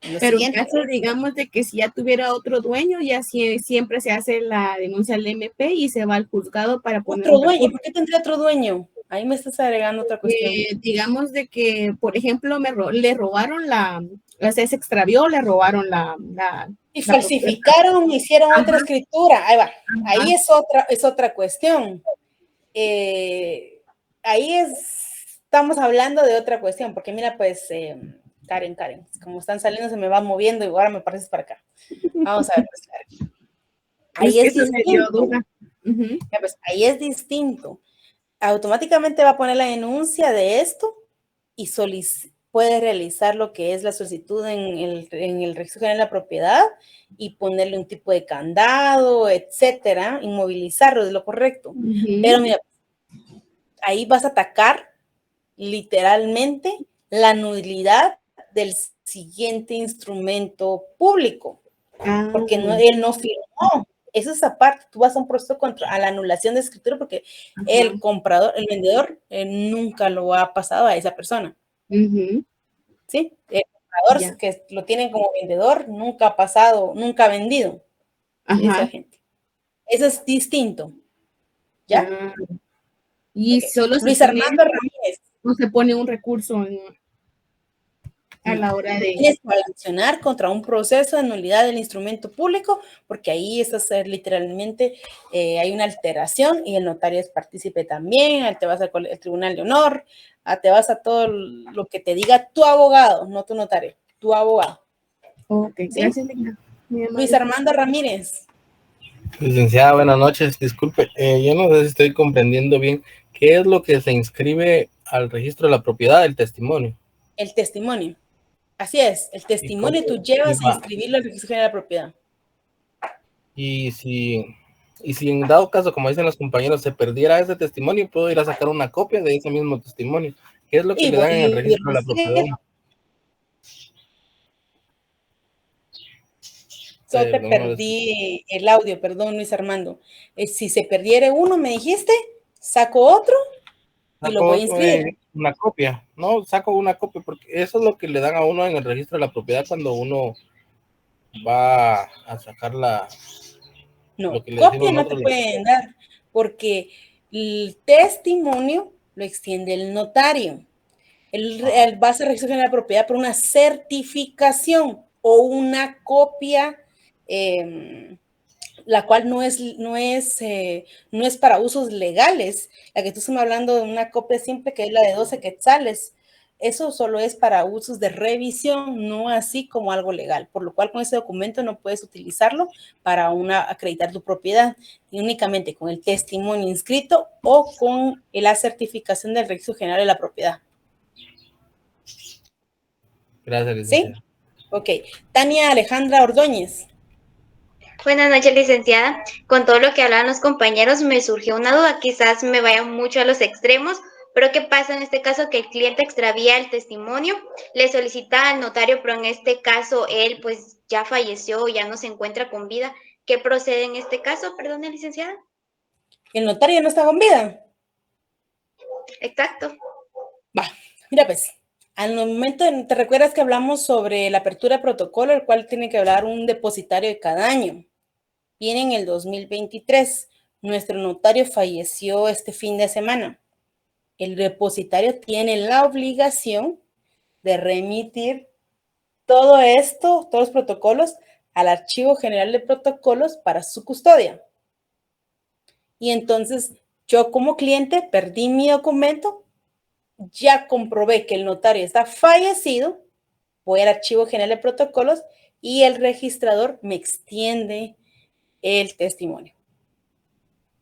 lo Pero siguiente. en caso, digamos, de que si ya tuviera otro dueño, ya siempre se hace la denuncia al MP y se va al juzgado para poner Otro un dueño. ¿Y recurso. por qué tendría otro dueño? Ahí me estás agregando otra cuestión. Digamos de que, por ejemplo, le robaron se extravió, le robaron y falsificaron, hicieron Ajá. otra escritura. Ahí va. Ajá. Ahí es otra cuestión. Ahí estamos hablando de otra cuestión, porque mira, pues, Karen, como están saliendo, se me va moviendo y ahora me pareces para acá. Vamos a ver, pues, Karen. Ahí es distinto. Ya, pues, ahí es distinto. Automáticamente va a poner la denuncia de esto y puede realizar lo que es la solicitud en el registro general de la propiedad y ponerle un tipo de candado, etcétera, inmovilizarlo, es lo correcto. Pero mira, ahí vas a atacar literalmente la nulidad del siguiente instrumento público, porque él no firmó. Eso es aparte, tú vas a un proceso a la anulación de escritura porque el comprador, el vendedor, nunca lo ha pasado a esa persona. ¿Sí? El comprador que lo tienen como vendedor nunca ha pasado, nunca ha vendido. Esa gente. Eso es distinto. ¿Ya? Y solo Luis Armando Ramírez. No se pone un recurso a la hora de... Tienes que accionar contra un proceso de nulidad del instrumento público, porque ahí estás literalmente, hay una alteración y el notario es partícipe también, te vas al Tribunal de Honor, te vas a todo lo que te diga tu abogado, no tu notario, tu abogado. Ok, ¿Sí? gracias, Ligda. Luis Armando Ramírez. Licenciada, buenas noches. Disculpe, yo no sé si estoy comprendiendo bien. ¿Qué es lo que se inscribe al registro de la propiedad del testimonio? El testimonio. Así es, el testimonio tú llevas a inscribirlo al registro general de la propiedad. Y si en dado caso, como dicen los compañeros, se perdiera ese testimonio, puedo ir a sacar una copia de ese mismo testimonio. ¿Qué es lo que le dan en el registro de la propiedad? Yo te perdí el audio, perdón, Luis Armando. Si se perdiera uno, me dijiste, saco otro y lo voy a inscribir. Una copia, no, saco una copia, porque eso es lo que le dan a uno en el registro de la propiedad cuando uno va a sacar No, lo que le copia decimos no te nosotros, pueden dar, porque el testimonio lo extiende el notario. Él va a ser registro general de la propiedad por una certificación o una copia, la cual no es para usos legales. La que tú estás hablando de una copia simple, que es la de 12 quetzales, eso solo es para usos de revisión, no así como algo legal, por lo cual con ese documento no puedes utilizarlo para acreditar tu propiedad, y únicamente con el testimonio inscrito o con la certificación del registro general de la propiedad. Gracias, licenciada. ¿Sí? Ok. Tania Alejandra Ordóñez. Buenas noches, licenciada. Con todo lo que hablaban los compañeros, me surgió una duda. Quizás me vaya mucho a los extremos, pero ¿qué pasa en este caso? Que el cliente extravía el testimonio, le solicita al notario, pero en este caso él pues ya falleció, ya no se encuentra con vida. ¿Qué procede en este caso? Perdone, licenciada. ¿El notario no está con vida? Exacto. Va, mira pues. Al momento, ¿te recuerdas que hablamos sobre la apertura de protocolo, el cual tiene que hablar un depositario de cada año? Viene en el 2023. Nuestro notario falleció este fin de semana. El depositario tiene la obligación de remitir todo esto, todos los protocolos, al Archivo General de Protocolos para su custodia. Y entonces, yo como cliente perdí mi documento, ya comprobé que el notario está fallecido, voy al Archivo General de Protocolos y el registrador me extiende el testimonio.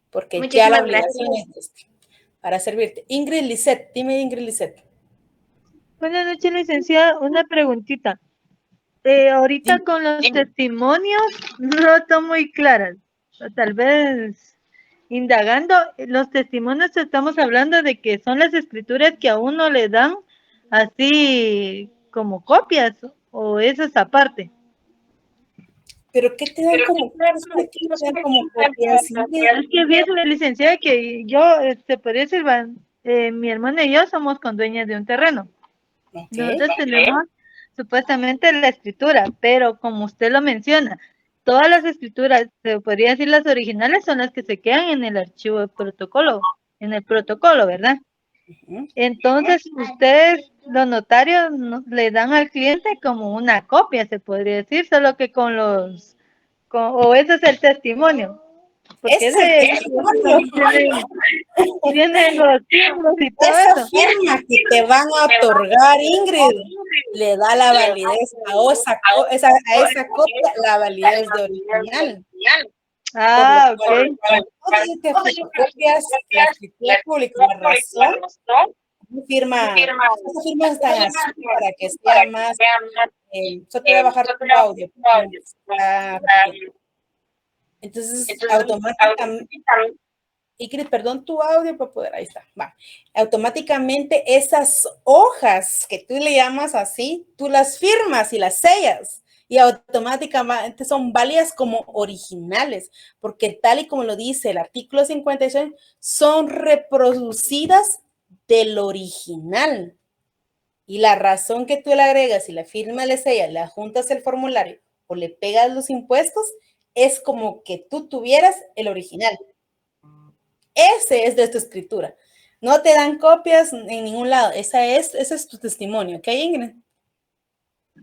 Porque ya la obligación es para servirte. Ingrid Lisset, dime Ingrid Lisset. Buenas noches, licenciada. Una preguntita. Ahorita con los testimonios no están muy claras. O tal vez indagando, los testimonios estamos hablando de que son las escrituras que a uno le dan así como copias, o eso es aparte. ¿Pero qué te dan como copias? Es que fíjese, licenciada, que yo, podría decir, mi hermana y yo somos condueñas de un terreno. Nosotros tenemos supuestamente la escritura, pero como usted lo menciona, todas las escrituras, se podría decir las originales, son las que se quedan en el archivo de protocolo, en el protocolo, ¿verdad? Entonces, ustedes, los notarios, le dan al cliente como una copia, se podría decir, solo que o ese es el testimonio. Porque tiene los símbolos y todo esa eso. firma que te van a otorgar, Ingrid, le da la validez a esa copia, la validez de original. Ah, ok. Cuando te fotocopias la escritura pública, la razón, esa firma está en azul para que sea más, yo te voy a bajar tu audio. Entonces, automáticamente, Ingrid, perdón tu audio para poder, ahí está, va. Automáticamente esas hojas que tú le llamas así, tú las firmas y las sellas y automáticamente son válidas como originales, porque tal y como lo dice el artículo 56, son reproducidas del original. Y la razón que tú le agregas y la firma le sellas, le adjuntas el formulario o le pegas los impuestos, es como que tú tuvieras el original. Ese es de tu escritura. No te dan copias en ningún lado. Ese es tu testimonio, ¿ok, Ingrid?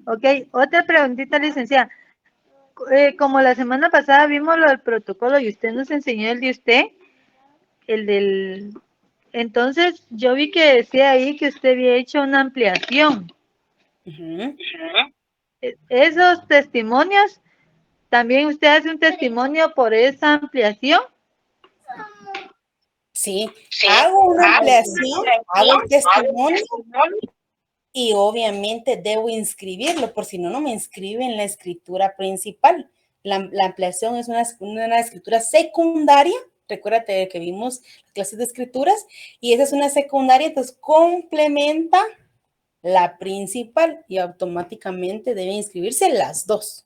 Ok, otra preguntita, licenciada. Como la semana pasada vimos lo del protocolo y usted nos enseñó el de usted, el del... Entonces, yo vi que decía ahí que usted había hecho una ampliación. Esos testimonios, ¿también usted hace un testimonio por esa ampliación? Sí, hago una ampliación, hago el testimonio y obviamente debo inscribirlo, por si no, no me inscribe en la escritura principal. La ampliación es una escritura secundaria. Recuérdate que vimos clases de escrituras y esa es una secundaria, entonces complementa la principal y automáticamente deben inscribirse las dos.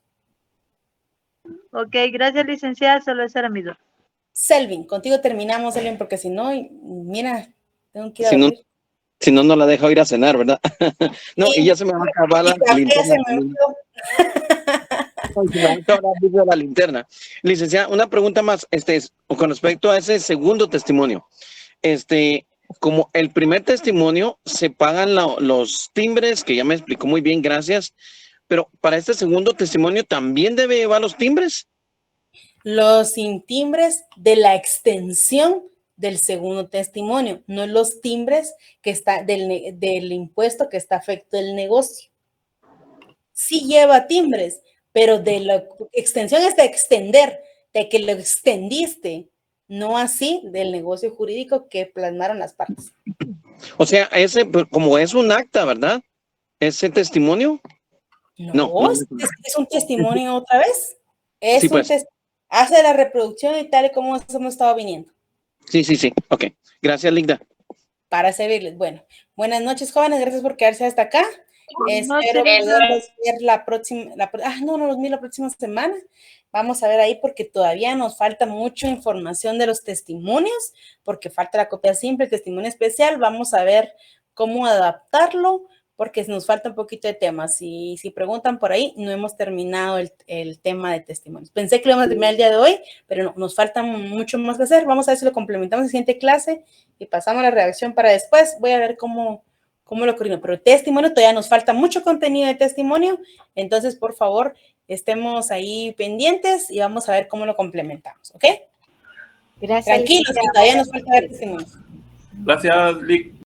Ok, gracias, licenciada, solo esa era mi duda. Selvin, contigo terminamos, Selvin, porque si no, mira, tengo que ir a dormir. Si no, no la dejo ir a cenar, ¿verdad? No, y ya se me va a acabar la linterna. Licenciada, una pregunta más, con respecto a ese segundo testimonio. Como el primer testimonio se pagan los timbres, que ya me explicó muy bien, gracias, pero para este segundo testimonio también debe llevar los timbres. Los sin timbres de la extensión del segundo testimonio, no los timbres que está del impuesto que está afecto del negocio. Sí lleva timbres, pero de la extensión es de extender, de que lo extendiste, no así del negocio jurídico que plasmaron las partes. O sea, ese como es un acta, ¿verdad? Ese testimonio. No. Es un testimonio otra vez. Es sí, pues. Hace la reproducción y tal y como hemos estado viniendo. Sí. Ok. Gracias, Linda. Para servirles. Bueno, buenas noches, jóvenes. Gracias por quedarse hasta acá. Espero poderlos ver la próxima semana. Vamos a ver ahí porque todavía nos falta mucha información de los testimonios, porque falta la copia simple, el testimonio especial. Vamos a ver cómo adaptarlo, porque nos falta un poquito de temas. Si preguntan por ahí, no hemos terminado el tema de testimonios. Pensé que lo íbamos a terminar el día de hoy, pero no, nos falta mucho más que hacer. Vamos a ver si lo complementamos en la siguiente clase y pasamos a la redacción para después. Voy a ver cómo lo coordino. Pero testimonio, todavía nos falta mucho contenido de testimonio. Entonces, por favor, estemos ahí pendientes y vamos a ver cómo lo complementamos, ¿ok? Gracias. Tranquilos, que todavía nos falta ver testimonios. Gracias, Lic.